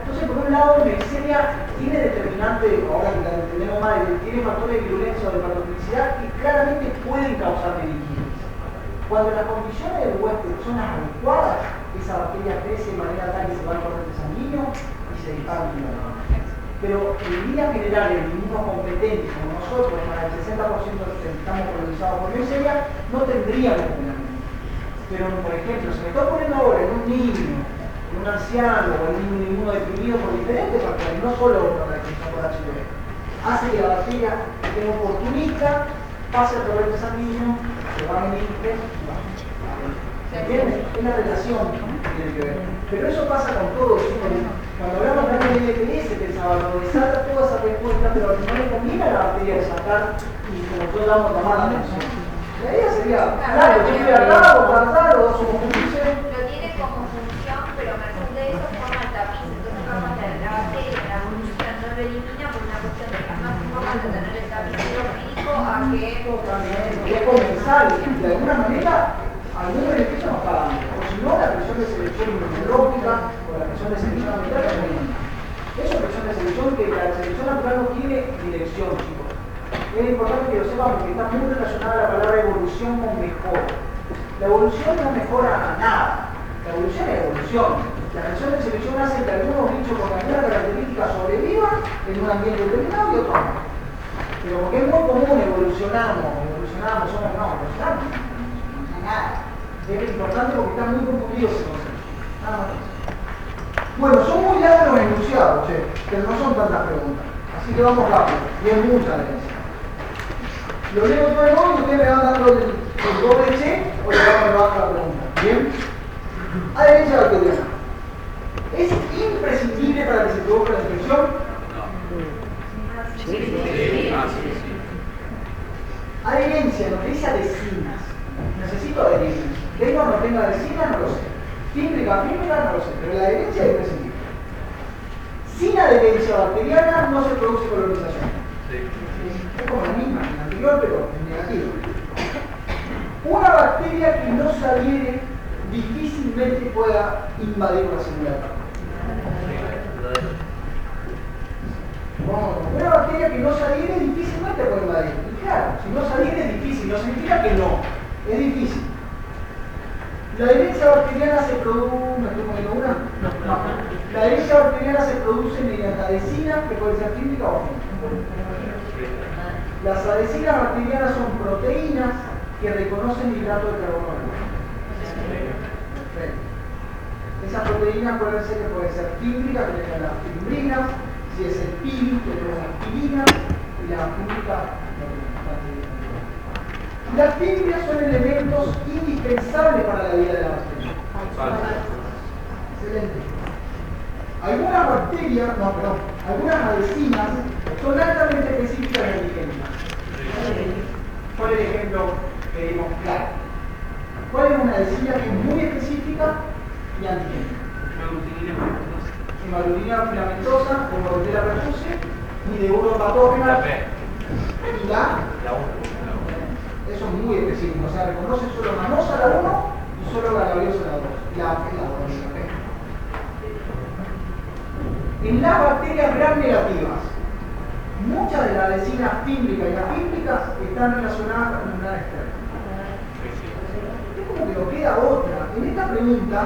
Speaker 1: Entonces, por un lado, Neisseria tiene determinante, ahora que la entendemos mal, tiene factores de virulencia o de patogenicidad que claramente pueden causar meningitis. Cuando las condiciones del huésped son las adecuadas, esa bacteria crece de manera tal que se va al torrente sanguíneo y se dispara el virus. Pero en líneas generales, los mismos competentes como nosotros, para el 60% de los que estamos colonizados por Neisseria, no tendríamos problema. Pero, por ejemplo, se me está poniendo ahora en un niño, en un anciano o en un inmunodeprimido por diferentes factores, no solo por la infección por HIV, hace que la bacteria esté oportunista, pase el torrente sanguíneo, se va a meninges y va. ¿Se entiende? Es la relación que tiene que ver. Pero eso pasa con todo. Cuando hablamos de LPS, pensaba, lo desata toda esa respuesta, pero no le conviene a la bacteria desatar y como todos vamos a tomar la atención. La idea sería, claro, yo estoy acá, o tratar, o somos cómplices.
Speaker 5: Lo tiene como función, pero merced de eso forma el tapiz. Entonces, capaz la bacteria, la evolución no lo elimina por una cuestión de que es más importante tener el tapiz hidrofílico a que...
Speaker 1: Totalmente, es comensal, de alguna manera, algún beneficio nos está dando. O si no, la presión de selección inmunológica o la presión de selección ambiental es muy alta. Esa presión de selección, que la selección natural no tiene dirección, chicos. Es importante que lo sepan porque está muy relacionada la palabra evolución con mejora. La evolución no mejora nada. La evolución es evolución. La presión de selección hace que algunos bichos con alguna característica sobrevivan en un ambiente determinado y otros no. Pero porque es muy común evolucionamos, somos no, evolucionamos. No hay nada. Es importante porque está muy confundido ese concepto. Nada más. Bueno, son muy largos los enunciados, pero no son tantas preguntas. Así que vamos rápido. Y es mucha herencia. Lo leo todo de nuevo y ustedes me van dando el doble che o le van a bajar la pregunta. ¿Bien? Adherencia bacteriana. ¿Es imprescindible para que se produzca la infección?
Speaker 6: Sí.
Speaker 1: Adherencia, nos dice adhesinas. Necesito adherencia. Tengo o no tengo adhesinas, no lo sé. Fímbrica, no lo sé. Pero la adherencia es imprescindible. Sin adherencia bacteriana no se produce colonización. Es como la misma que la anterior, pero en negativo. Una bacteria que no se adhiere difícilmente pueda invadir una célula. Una bacteria que no se adhiere difícilmente puede invadir. Y claro, si no se adhiere es difícil, no significa que no, es difícil. La adherencia bacteriana se produce, ¿me estoy poniendo una? No. La adherencia bacteriana se produce mediante adhesinas, que pueden ser fímbrica o fímbrica. Las adhesinas bacterianas son proteínas que reconocen hidrato de carbono. Perfecto. Esas proteínas pueden ser fímbricas, que tengan las fimbrinas, si es el pili, que tengan las pilinas, y las fímbricas. Las fimbrias son elementos indispensables para la vida de la bacteria. Excelente. Algunas bacterias, algunas adhesinas son altamente específicas de antigénicas. ¿Cuál es el ejemplo que dimos? Claro. ¿Cuál es una adhesina que es muy específica y antigénica? Hemaglutinina filamentosa, de Bordetella pertussis y de uropatógena. Y la 1. Eso es muy específico, o sea, reconoce solo manosa la 1 y solo galabiosa la 2. La 2. En las bacterias gram negativas, muchas de las adhesinas fímbricas y afímbricas están relacionadas con la membrana externa. Es como que nos queda otra. En esta pregunta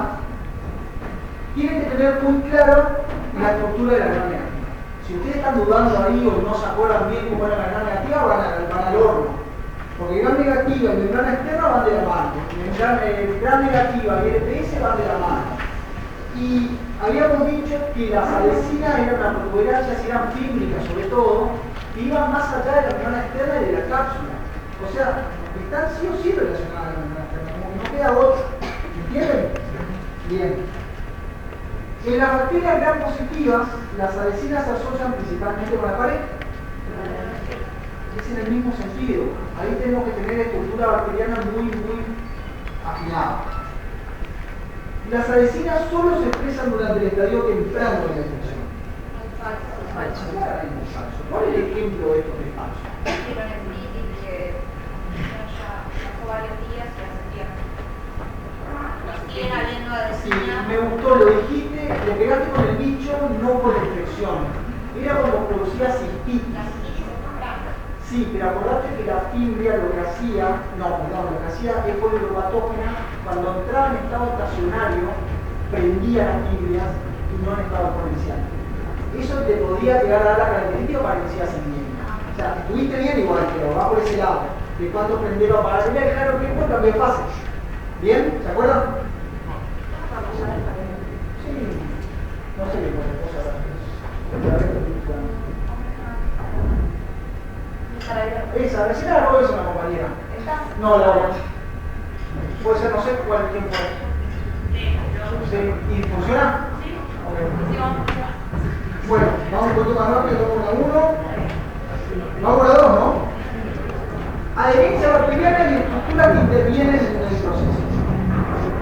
Speaker 1: tienen que tener muy clara la estructura de la membrana negativa. Si ustedes están dudando ahí o no se acuerdan bien cómo era la membrana negativa, van al horno. Porque gram negativa y membrana externa van de la mano. Gram negativa y LPS van de la mano. Y habíamos dicho que las adhesinas eran una protuberancia, si eran fímbricas sobre todo, que iban más allá de la membrana externa y de la cápsula. O sea, están sí o sí relacionadas a la membrana externa, como que no queda otra. ¿Entienden? Bien. En las bacterias gram positivas, las adhesinas se asocian principalmente con la pared. Es en el mismo sentido. Ahí tenemos que tener estructura bacteriana muy afinada. Las adhesinas solo se expresan durante el estadio temprano de la infección. Falso. ¿Cuál es el ejemplo de esto que es falso?
Speaker 5: Pielonefritis, que ya pasó varios días y hace tiempo. Siguen habiendo
Speaker 1: Sí,
Speaker 5: adhesinas.
Speaker 1: me gustó, lo dijiste, lo pegaste con el bicho, no con la infección. Era cuando producía cistitis.
Speaker 5: Las cistitis es más grande.
Speaker 1: Sí, pero acordate que la fimbria lo que hacía es poliuropatógena, cuando entraba en estado estacionario, prendía las fimbrias y no en estado exponencial. Eso te podría llegar a dar la característica para que sigas bien. O sea, estuviste bien igual, pero va por ese lado. De cuánto prender o apagar. Mira, claro que es también fácil. ¿Bien? ¿Se acuerdan? Sí. No sé qué cosa. Esa, recién la robó, es una compañera.
Speaker 5: ¿Está?
Speaker 1: No, la otra. Puede ser, no sé cuál tiempo es. Sí. ¿Y funciona?
Speaker 5: Sí.
Speaker 1: Okay. Bueno, vamos un poquito más rápido, vamos a 1. Vamos a 2, ¿no? Adherencia bacteriana y estructuras que intervienen en el proceso.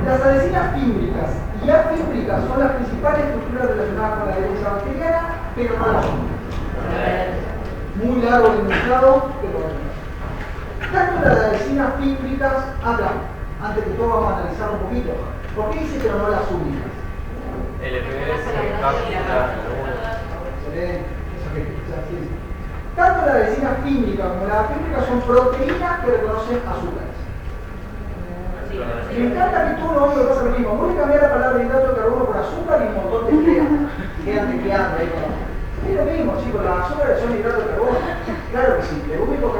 Speaker 1: Las adhesinas fímbricas y afímbricas son las principales estructuras relacionadas con la adherencia bacteriana, pero no las únicas. Muy largo el enunciado, pero tanto las adhesinas fímbricas, antes que todo vamos a analizar un poquito. ¿Por qué dice pero no las únicas?
Speaker 7: LPS, cápsula,
Speaker 1: excelente. Tanto las adhesinas fímbricas como las afímbricas son proteínas que reconocen azúcares. Me encanta que todo lo pasa lo mismo. Voy a cambiar la palabra hidrato de carbono por azúcar y un montón de quedan tecleando ahí con. Es lo mismo, chicos, las azúcares son hidratos de carbono. Claro que sí, lo único que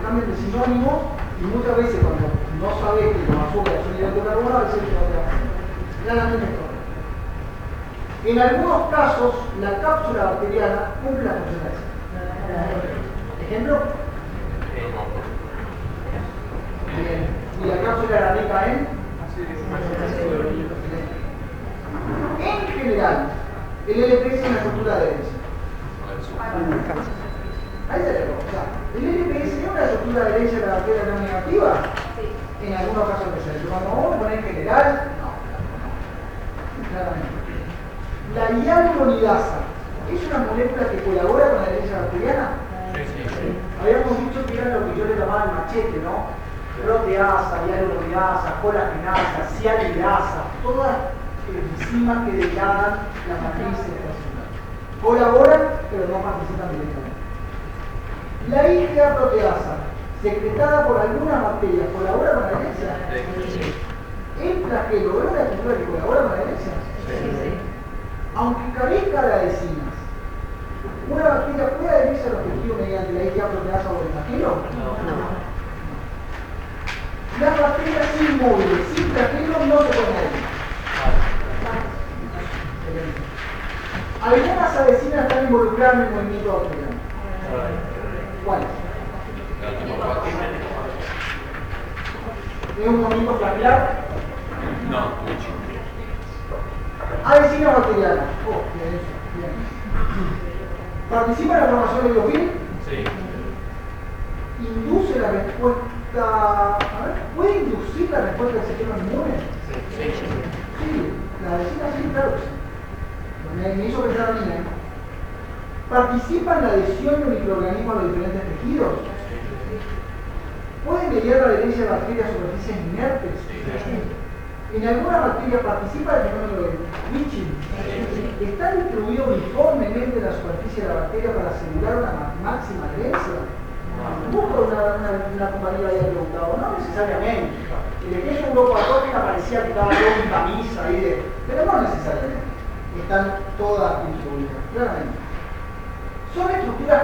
Speaker 1: cambian de sinónimo y muchas veces cuando no sabes que los azúcares son hidratos de carbono, a veces te van a claramente mejor. En algunos casos, la cápsula bacteriana cumple la función de esa. ¿Ejemplo? Bien. ¿Y la cápsula era rica en? En general, el LPS es una estructura de adherencia. Ahí se le o sea, ¿el LPS es una estructura de adherencia de la bacteria gram negativa? Sí. En algunos casos que se le cuando vamos a poner en general, no. Claramente. La hialuronidasa es una molécula que colabora con la adherencia bacteriana. Sí. Habíamos dicho que era lo que yo le llamaba el machete, ¿no? Proteasa, hialuronidasa, colagenasa, cianidasa, todas enzimas que degradan la matriz extracelular. Colaboran, pero no participan directamente. La IgA proteasa, secretada por algunas bacterias, ¿colabora con la adherencia? Sí. ¿El flagelo es una estructura que colabora con la adherencia? Sí. Aunque carezca de adhesinas, ¿una bacteria puede adherirse a los tejidos mediante la IgA proteasa o el flagelo? No. Las bacterias inmóviles, sin flagelo, no se pueden adherir. Algunas adhesinas están involucradas en el movimiento bacteriano. ¿Cuáles? ¿Es un movimiento flagelar?
Speaker 6: No.
Speaker 1: Adhesina bacteriana. Oh, bien, bien. ¿Participa en la formación de biofilm?
Speaker 7: Sí.
Speaker 1: ¿Induce la respuesta? A ver, ¿puede inducir la respuesta del sistema inmune?
Speaker 7: Sí.
Speaker 1: Sí, la adhesina sí, claro que sí. Me hizo pensar a mí, ¿eh? ¿Participa en la adhesión de un microorganismo a los diferentes tejidos? ¿Puede mediar la adherencia de bacterias a superficies inertes? ¿En alguna bacteria participa el fenómeno de leaching? ¿Está distribuido uniformemente en la superficie de la bacteria para asegurar una máxima adherencia? Busco una compañía había preguntado, no necesariamente. El ejemplo Europa Tóxica parecía que estaba todo en camisa ahí pero no necesariamente. Están todas distribuidas, claramente. ¿Son estructuras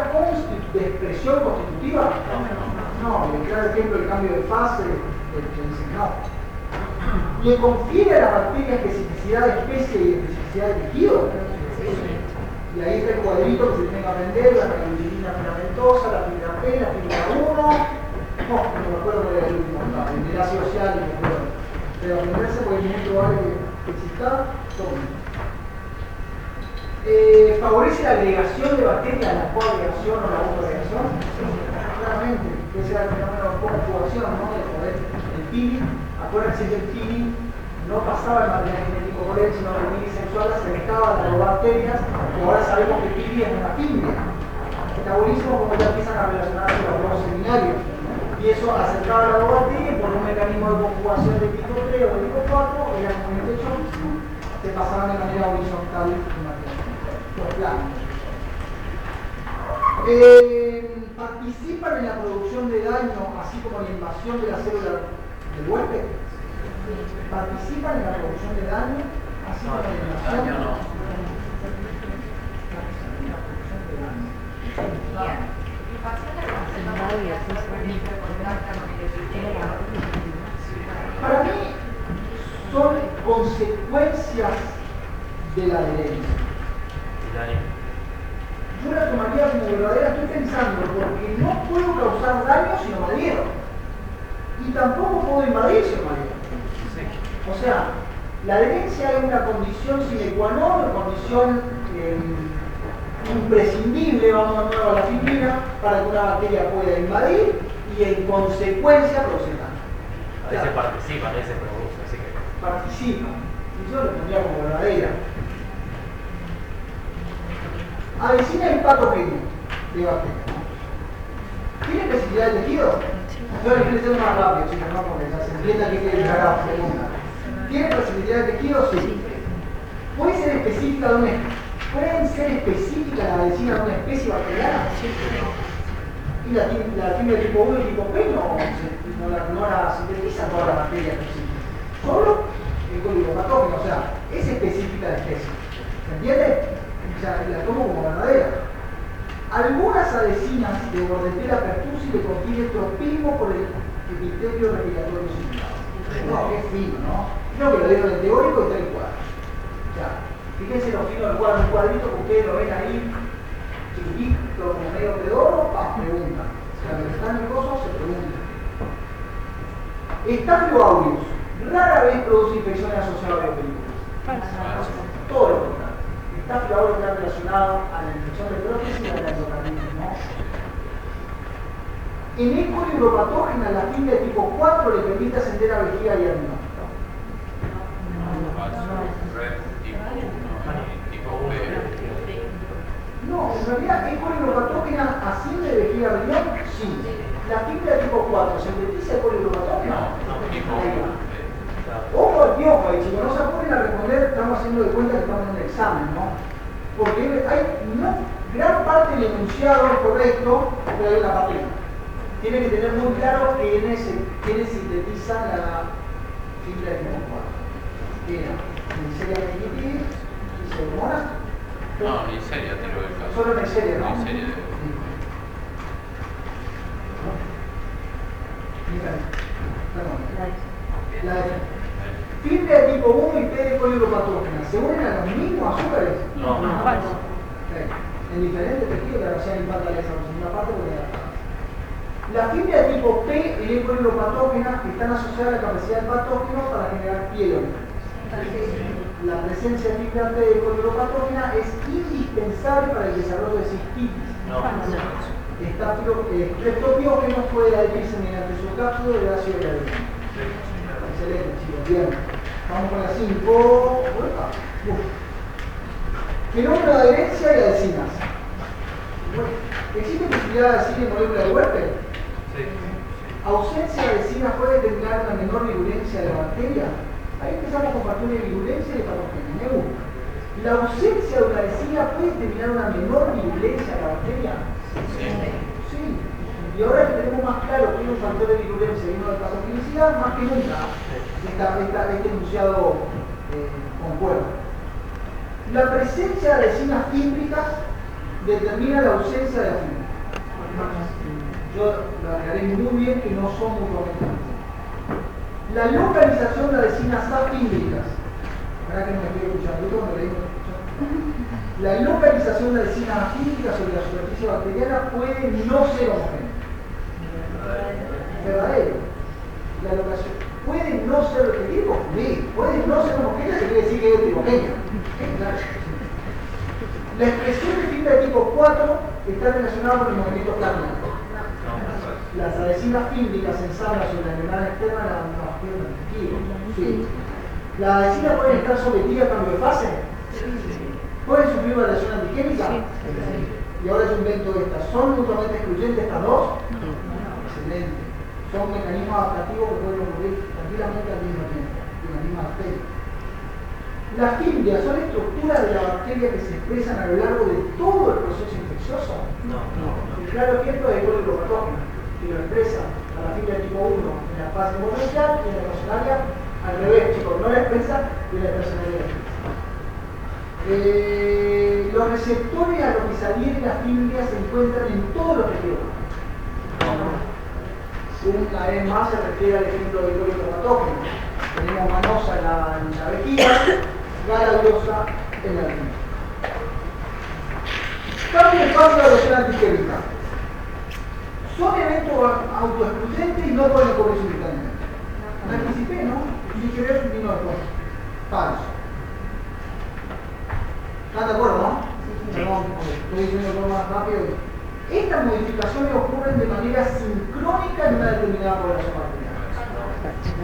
Speaker 1: de expresión constitutiva? No, el claro ejemplo del cambio de fase dice no. ¿Le confiere a la bacteria especificidad de especie y especificidad de tejido? Y ahí está el cuadrito que se tiene que aprender, la granulina filamentosa, la fibra P, la fibra 1. No me acuerdo cuál era el último, el ácido ciálico, pero aprenderse porque es muy probable que exista todo. ¿Favorece la agregación de bacterias, la coagregación o la autoagregación? Claramente, ese era el fenómeno de conjugación, ¿no? De poder, el peeling, acuérdense que el peeling no pasaba el material genético por él, sino que el peeling sexual acercaba a las bacterias, y ahora sabemos que el peeling es una fimbria. Está buenísimo como ya empiezan a relacionarse los dos seminarios. Y eso acercaba a la bacteria y por un mecanismo de conjugación de tipo 3 o de tipo 4, era como el techo, se pasaban de manera horizontal los planos. ¿Participan en la producción de daño, así como en la invasión de la célula del huésped? ¿Participan en la producción de daño, así como en la invasión?
Speaker 6: Daño no.
Speaker 1: Para mí son consecuencias de la adherencia. Yo la tomaría como verdadera, estoy pensando, porque no puedo causar daño si no me adhiero. Y tampoco puedo invadir si no me adhiero. O sea, la adherencia es una condición sine qua non, una condición imprescindible, vamos de nuevo a la fibrina, para que una bacteria pueda invadir y en consecuencia producir daño.
Speaker 7: A veces participan, a veces producen, así que...
Speaker 1: Participan. Y yo lo pondría como verdadera. Adhesina y patogenia de bacterias. ¿Tiene especificidad de tejido? Yo les voy a decir más rápido, chicos, no porque ya se entienda que quiere llegar a la pregunta. ¿Tiene especificidad de tejido? Sí. ¿Puede ser específica de una especie? ¿Pueden ser específicas la adhesina de una especie bacteriana? Sí. ¿Y la fibra tipo 1 y tipo P no la sintetizan todas las bacterias específicas? Solo el código patógeno, o sea, es específica de especie. ¿Se entiende? O sea, la tomo como verdadera. Algunas adhesinas de Bordetella pertussis le confieren tropismo por el epitelio respiratorio simulado. No, qué fino, ¿no? No, que lo dieron el teórico y está el cuadro. O sea, fíjense lo fino del cuadro, un cuadrito que ustedes lo ven ahí, chiquitito, como medio pedoro, pregunta. O sea, que están en cosas, se pregunta. Staphylo aureus rara vez produce infecciones asociadas a biopelículas. Todo lo contrario. Staphylo aureus está relacionado a la infección de prótesis y a la endocarditis, ¿no? En E. coli uropatógena, la fibra de tipo 4 le permite ascender a vejiga y riñón. No, en realidad E. coli uropatógena asciende de vejiga a riñón, sí. La fibra de tipo 4 sintetiza E. coli uropatógena. Ojo al piojo ahí, chicos, no se apuren a responder, estamos haciendo de cuenta que estamos en un examen, ¿no? Porque hay gran parte del enunciado es correcto, pero hay una parte no. Tienen que tener muy claro quiénes sintetizan la fibra de tipo 4. Era Neisseria meningitis y Pseudomonas.
Speaker 6: No, Neisseria te lo del caso.
Speaker 1: Solo Neisseria, ¿no?
Speaker 6: Neisseria de...
Speaker 1: La fibra de tipo 1 y P de coliuropatógena, ¿se unen a los mismos azúcares?
Speaker 7: No.
Speaker 1: En diferentes tejidos que hacían impacto esa segunda parte porque la fibra de tipo P y E. coliuropatógena están asociadas a la capacidad del patógeno para generar piel. la presencia filtrante de coliropatógena es indispensable para el desarrollo de cistitis. Streptopiógenos puede adquirirse mediante su cápsula de ácido hialurónico. Excelente, chicos, bien. Vamos con la 5. Fenómeno de adherencia y adhesinas. ¿Existe posibilidad de adherir en molécula de huésped?
Speaker 7: Sí.
Speaker 1: ¿Ausencia de adhesinas puede determinar una menor virulencia de la bacteria? Ahí empezamos a compartir una virulencia de patogenia. Me gusta. ¿La ausencia de una adhesina puede determinar una menor virulencia de la bacteria? Sí. Y ahora que tenemos más claro que hay un factor de virulencia y uno de patogenicidad, más que nunca este enunciado concuerda. La presencia de adhesinas fímbricas determina la ausencia de la fibra. Yo lo aclaré muy bien que no son mutuamente. La localización de adhesinas afímbricas. Para que no me estoy escuchando, yo cuando leí no me escucho. La localización de adhesinas afímbricas sobre la superficie bacteriana puede no ser homogénea. Verdadero. La locación puede no ser objetivo. Sí, puede no ser homogénea, que quiere decir que es heterogénea. La expresión de fibra de tipo 4 está relacionada con el movimiento cardíaco. Las adhesinas fímbricas se ensamblan sobre la membrana externa de la pierna del tejido. Sí. ¿Las adhesinas pueden estar sometidas a cambio de fase? ¿Pueden sufrir variación antigénica? Y ahora yo invento estas. ¿Son mutuamente excluyentes estas dos? Excelente. Son mecanismos adaptativos que pueden ocurrir tranquilamente al mismo tiempo, en la misma bacteria. Las fimbrias son estructuras de la bacteria que se expresan a lo largo de todo el proceso infeccioso. El claro ejemplo es el coliropatógeno, que lo expresa a la fibra tipo 1 en la fase mononuclear y en la personalia al revés, chicos, no la expresa y la personalia expresa. Los receptores a los que se adhieren las fimbrias se encuentran en todos los tejidos. Una vez más se refiere al ejemplo del coliropatógeno. Tenemos manosa en la vejiga, galadiosa en la línea. Cambio de fase de adhesión antigénica. Son eventos autoexcluyentes y no pueden ocurrir simultáneamente. Me anticipé, ¿no? Sin querer vino después. Falso. ¿Están de acuerdo, no? Perdón, estoy diciendo todo más rápido. Estas modificaciones ocurren de manera sincrónica en una determinada población bacteriana.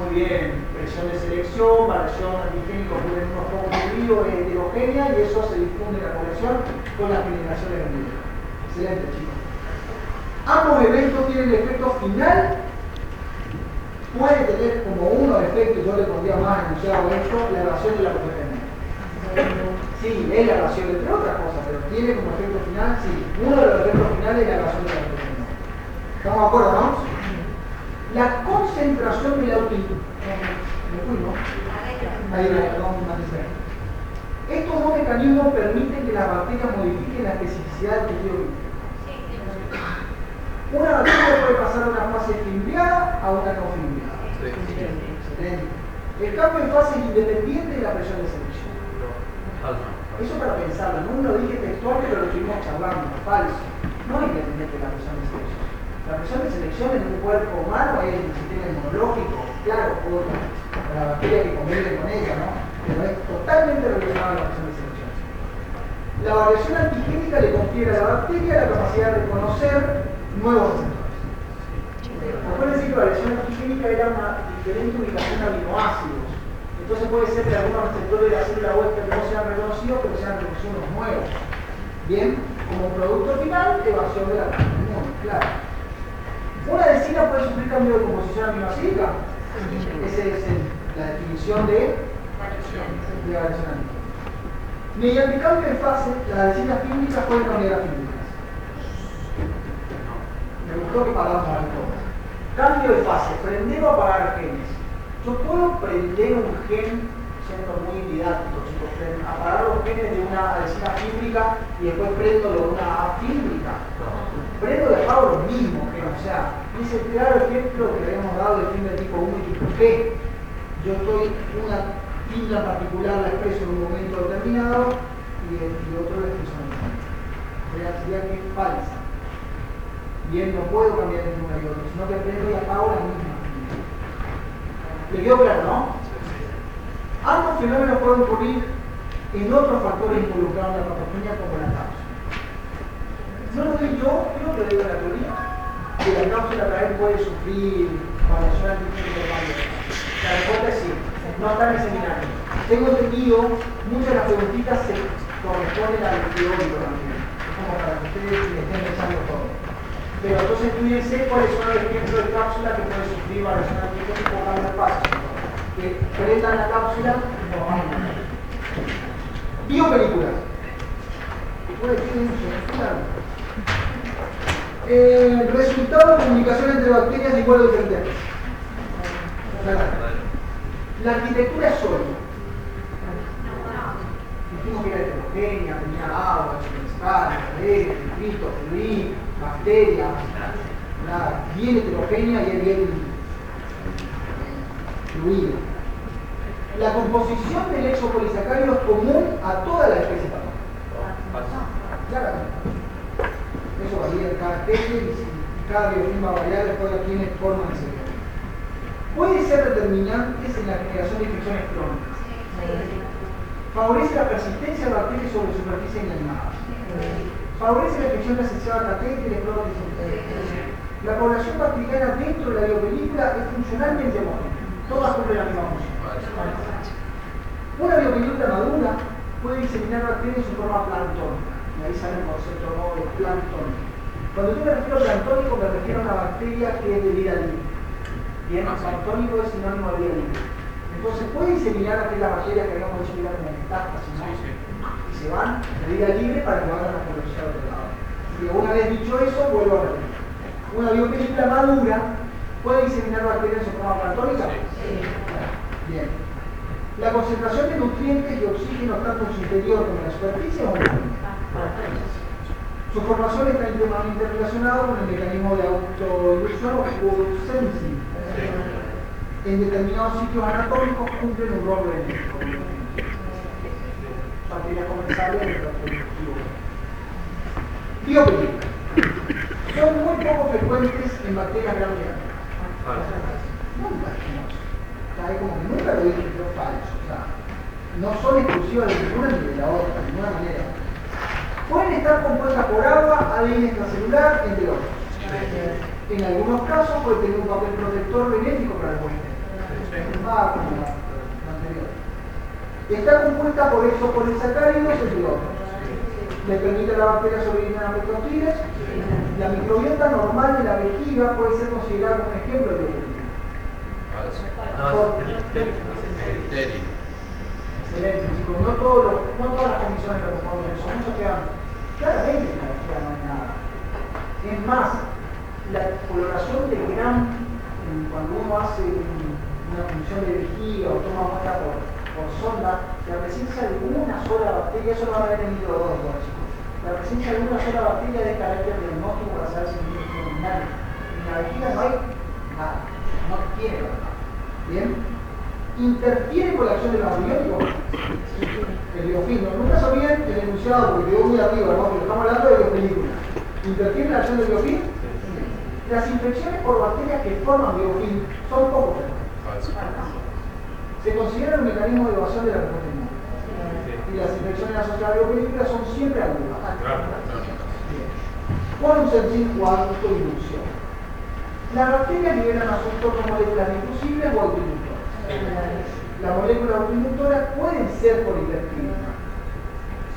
Speaker 1: Muy bien, presión de selección, variación antigénica ocurre en unos pocos individuos, es heterogénea y eso se difunde en la población con la generación de individuos. Excelente, chicos. Ambos eventos tienen efecto final. Puede tener como uno de efectos, yo le pondría más enunciado esto, la evasión de la progenia. Sí, es la evasión entre otras cosas, pero tiene como efecto final, sí. Uno de los efectos finales es la evasión de la progenia. ¿Estamos de acuerdo, no? La concentración del autismo. ¿Me fui, no? Ahí, perdón, estos dos mecanismos permiten que las bacterias modifiquen la especificidad del tejido vivo. Una bacteria puede pasar de una fase fimbriada a una no fimbriada. Excelente. El cambio de fase es independiente de la presión de selección. Eso para pensarlo, no lo dije textual, pero lo estuvimos charlando, falso. No es independiente de la presión de selección. La presión de selección en un cuerpo humano es el sistema inmunológico, claro, por la bacteria que convive con ella, ¿no? Pero es totalmente relacionada a la presión de selección. La variación antigénica le confiere a la bacteria la capacidad de reconocer nuevos receptores. Recuerden que la variación antigénica era una diferente ubicación de aminoácidos. Entonces puede ser que algunos receptores de la célula huésped no sean reconocidos, pero sean reconocidos nuevos. Bien, como producto final, evasión de la carne, claro. ¿Una adhesina puede sufrir cambio de composición aminoácidica? Esa es la definición de variación antigénica. Mediante cambio de fase, las adhesinas fímbricas pueden cambiar las fímbricas. Me gustó que paramos al todo. Cambio de fase, prender o apagar genes. Yo puedo prender un gen, siendo muy didáctico, chicos, apagar los genes de una adhesina fímbrica y después prendo de una afímbrica. Prendo y apago los mismos genes, o sea, es el claro ejemplo que le habíamos dado de fibra tipo 1 y tipo P. Yo estoy una fibra particular la expreso en un momento determinado y otro la expreso en otro. Realidad que es falsa. Bien, no puedo cambiar entre una y otra, sino que prendo y apago la misma. ¿Le quedó claro, no? Ambos fenómenos pueden ocurrir en otros factores involucrados en la patogenia como la cápsula. No lo doy yo, creo que lo digo en la teoría, que la cápsula también puede sufrir variación antigénica de cambio. La respuesta es sí, no está en el seminario. Tengo entendido, muchas de las preguntitas se corresponden al teórico también. Es como para que ustedes estén pensando todo. Pero entonces fíjense cuáles son los ejemplos de cápsula que pueden sufrir variación antigénica o cambio de paso. Que prendan la cápsula y no van a morir. Biopelículas. Resultado de comunicación entre bacterias igual o diferentes. La arquitectura es sólida. Dijimos que era heterogénea, tenía agua, cristal, aire, nitrito, fluido, bacterias, bien heterogénea y bien fluida. La composición del exopolisacárido es común a toda la especie patógena. Claramente. Eso varía en cada especie y cada biofilm va a variar después de quiénes forman ese biofilm. Puede ser determinantes en la generación de infecciones crónicas. Favorece la persistencia de bacterias sobre superficies inanimadas. Favorece la infección asociada a catéteres, prótesis. La población bacteriana dentro de la biopelícula es funcionalmente homogénea. Todas cumplen la misma función. Una biopelícula madura puede diseminar bacterias en su forma planctónica. Y ahí sale el concepto nuevo de planctónico. Cuando yo me refiero a planctónico, me refiero a una bacteria que es de vida libre. Bien, planctónico es sinónimo de vida libre. Entonces puede diseminar aquellas bacterias que habíamos dicho que eran como metástasis, ¿no? Y se van de vida libre para que vayan a reproducir al otro lado. Y una vez dicho eso, vuelvo a repetir. Una biopelícula madura puede diseminar bacterias en su forma planctónica. Bien. La concentración de nutrientes y oxígeno tanto en su interior como en la superficie aumenta. Su formación está íntimamente relacionada con el mecanismo de autoilusión o food sensing. En determinados sitios anatómicos cumplen un rol benéfico. Bacterias comensales del tracto digestivo. Biopelículas. Son muy poco frecuentes en bacterias gram-negativas. Nunca. Es como que nunca lo dije, pero es falso. O sea, no son exclusivas de ninguna ni de la otra, de ninguna manera. Pueden estar compuestas por agua, ADN extracelular, entre otros. En algunos casos puede tener un papel protector benéfico para el huésped. Como la anterior. Está compuesta por exopolisacáridos, entre otros. Le permite a la bacteria sobrevivir a microtiles. La microbiota normal de la vejiga puede ser considerada como un ejemplo de biopelícula. Excelente, chicos. No todas las condiciones que nos eso. Muchos quedan claramente en la vejiga no hay nada. Es más, la coloración del gram, cuando uno hace una función de vejiga o toma muestra por sonda, la presencia de una sola bacteria, eso lo van a ver en el libro 2, chicos. La presencia de una sola bacteria de carácter diagnóstico para saber si es un terminal. En la vejiga no hay nada, no tiene nada. Bien. ¿Interfiere con la acción de los antibióticos? El biofilm. Nunca sabían el enunciado porque quedó muy arriba, ¿no? Pero estamos hablando de biopelícula. ¿Interfiere en la acción del biofilm? Las infecciones por bacterias que forman biofilm son poco frecuentes. Se considera un mecanismo de evasión de la respuesta inmune. Y las infecciones asociadas a biopelículas son siempre agudas. Quantum sensing o autoinducción. Las bacterias liberan asuntos con moléculas difusibles o autoinductoras. Las moléculas autoinductoras pueden ser polipeptídicas.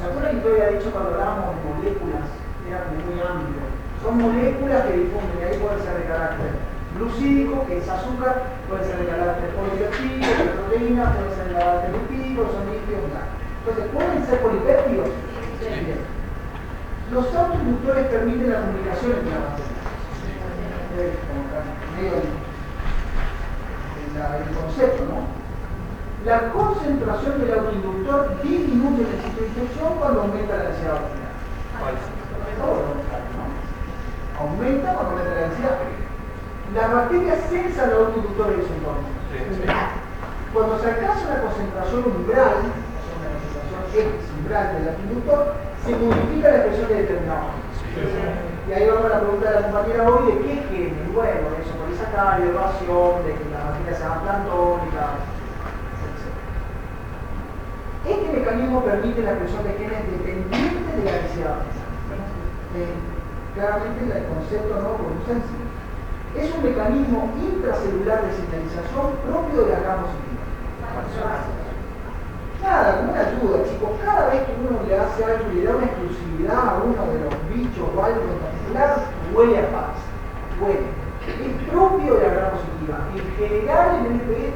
Speaker 1: ¿Se acuerdan que yo había dicho cuando hablábamos de moléculas? Era como muy amplio. Son moléculas que difunden, y ahí pueden ser de carácter glucídico, que es azúcar, pueden ser de carácter polipeptídico, que es proteína, pueden ser de carácter lipídico, son lípidos, nada. Entonces, ¿pueden ser polipéptidos? Sí. Bien. Los autoinductores permiten la comunicación entre las bacterias. Medio el concepto, ¿no? La concentración del autoinductor disminuye el sitio de infección cuando aumenta la densidad bacteriana. Aumenta cuando aumenta la densidad. Las bacterias sensan el autoinductor de su entorno. Cuando se alcanza una concentración umbral, una concentración X umbral del autoinductor, se modifica la expresión de determinado. Y ahí vamos a la pregunta de la compañera hoy de qué gen, bueno, de eso, polisacárido, evasión, de que las bacterias sean planctónicas, etc. Este mecanismo permite la expresión de genes dependiente de la densidad. Claramente el concepto no por un sensing. Es un mecanismo intracelular de señalización propio de la rama positiva. Nada, como una ayuda, chicos. Cada vez que uno le hace algo y le da una exclusividad a uno de los bichos o algo en particular, huele a paz. Huele. Es propio de la rama positiva. En general, en el NPE,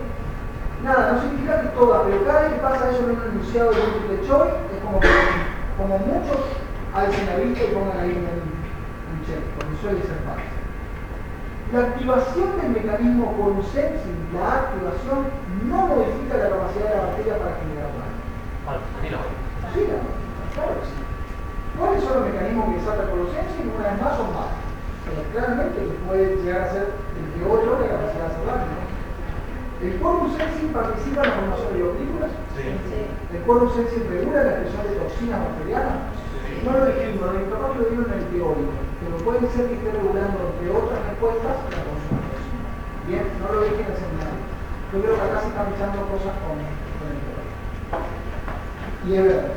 Speaker 1: nada, no significa que todas, pero cada vez que pasa eso en un enunciado de múltiple choice, es como muchos alcen la vista y pongan ahí un check, porque suele ser fácil. La activación del mecanismo con sensing, la activación, no modifica la capacidad de la bacteria para generar daño. Sí, claro que sí. ¿Cuáles son los mecanismos que saltan por los sensing? Una vez más son más. Pero claramente puede llegar a ser el que otro la capacidad de hacer daño, ¿no? ¿El quorum sensing participa en la formación de biotículas?
Speaker 6: Sí.
Speaker 1: ¿El quorum sensing regula la expresión de toxinas bacterianas?
Speaker 6: Sí.
Speaker 1: No lo dijimos, lo capaz lo digo en el teórico, pero puede ser que esté regulando, entre otras respuestas, la consumo. Bien, no lo dije en el seminario. Yo creo que acá se están echando cosas con el teórico. Y es verdad.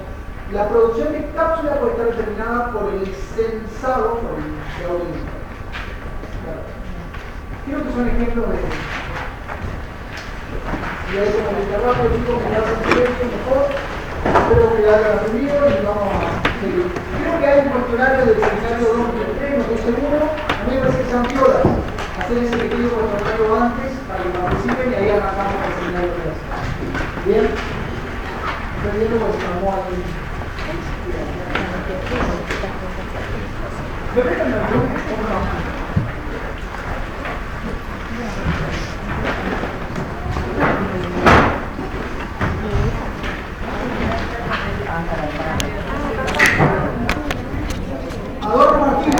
Speaker 1: La producción de cápsula puede estar determinada por el sensado, por el geólogo. Claro. Creo que son ejemplos de... Y ahí como el trabajo de chicos que hacen silencio mejor, espero que hayan aprendido y vamos a seguir. Creo que hay un cuestionario del seminario 2 y 3, no estoy seguro. A mí me parece que sean piolas. Hacer ese pequeño cuestionario antes para que participen y ahí arrancamos el seminario 3. Bien. Estoy viendo porque se armó aquí. ¿Me prestan la luz o no? Adorno Martínez.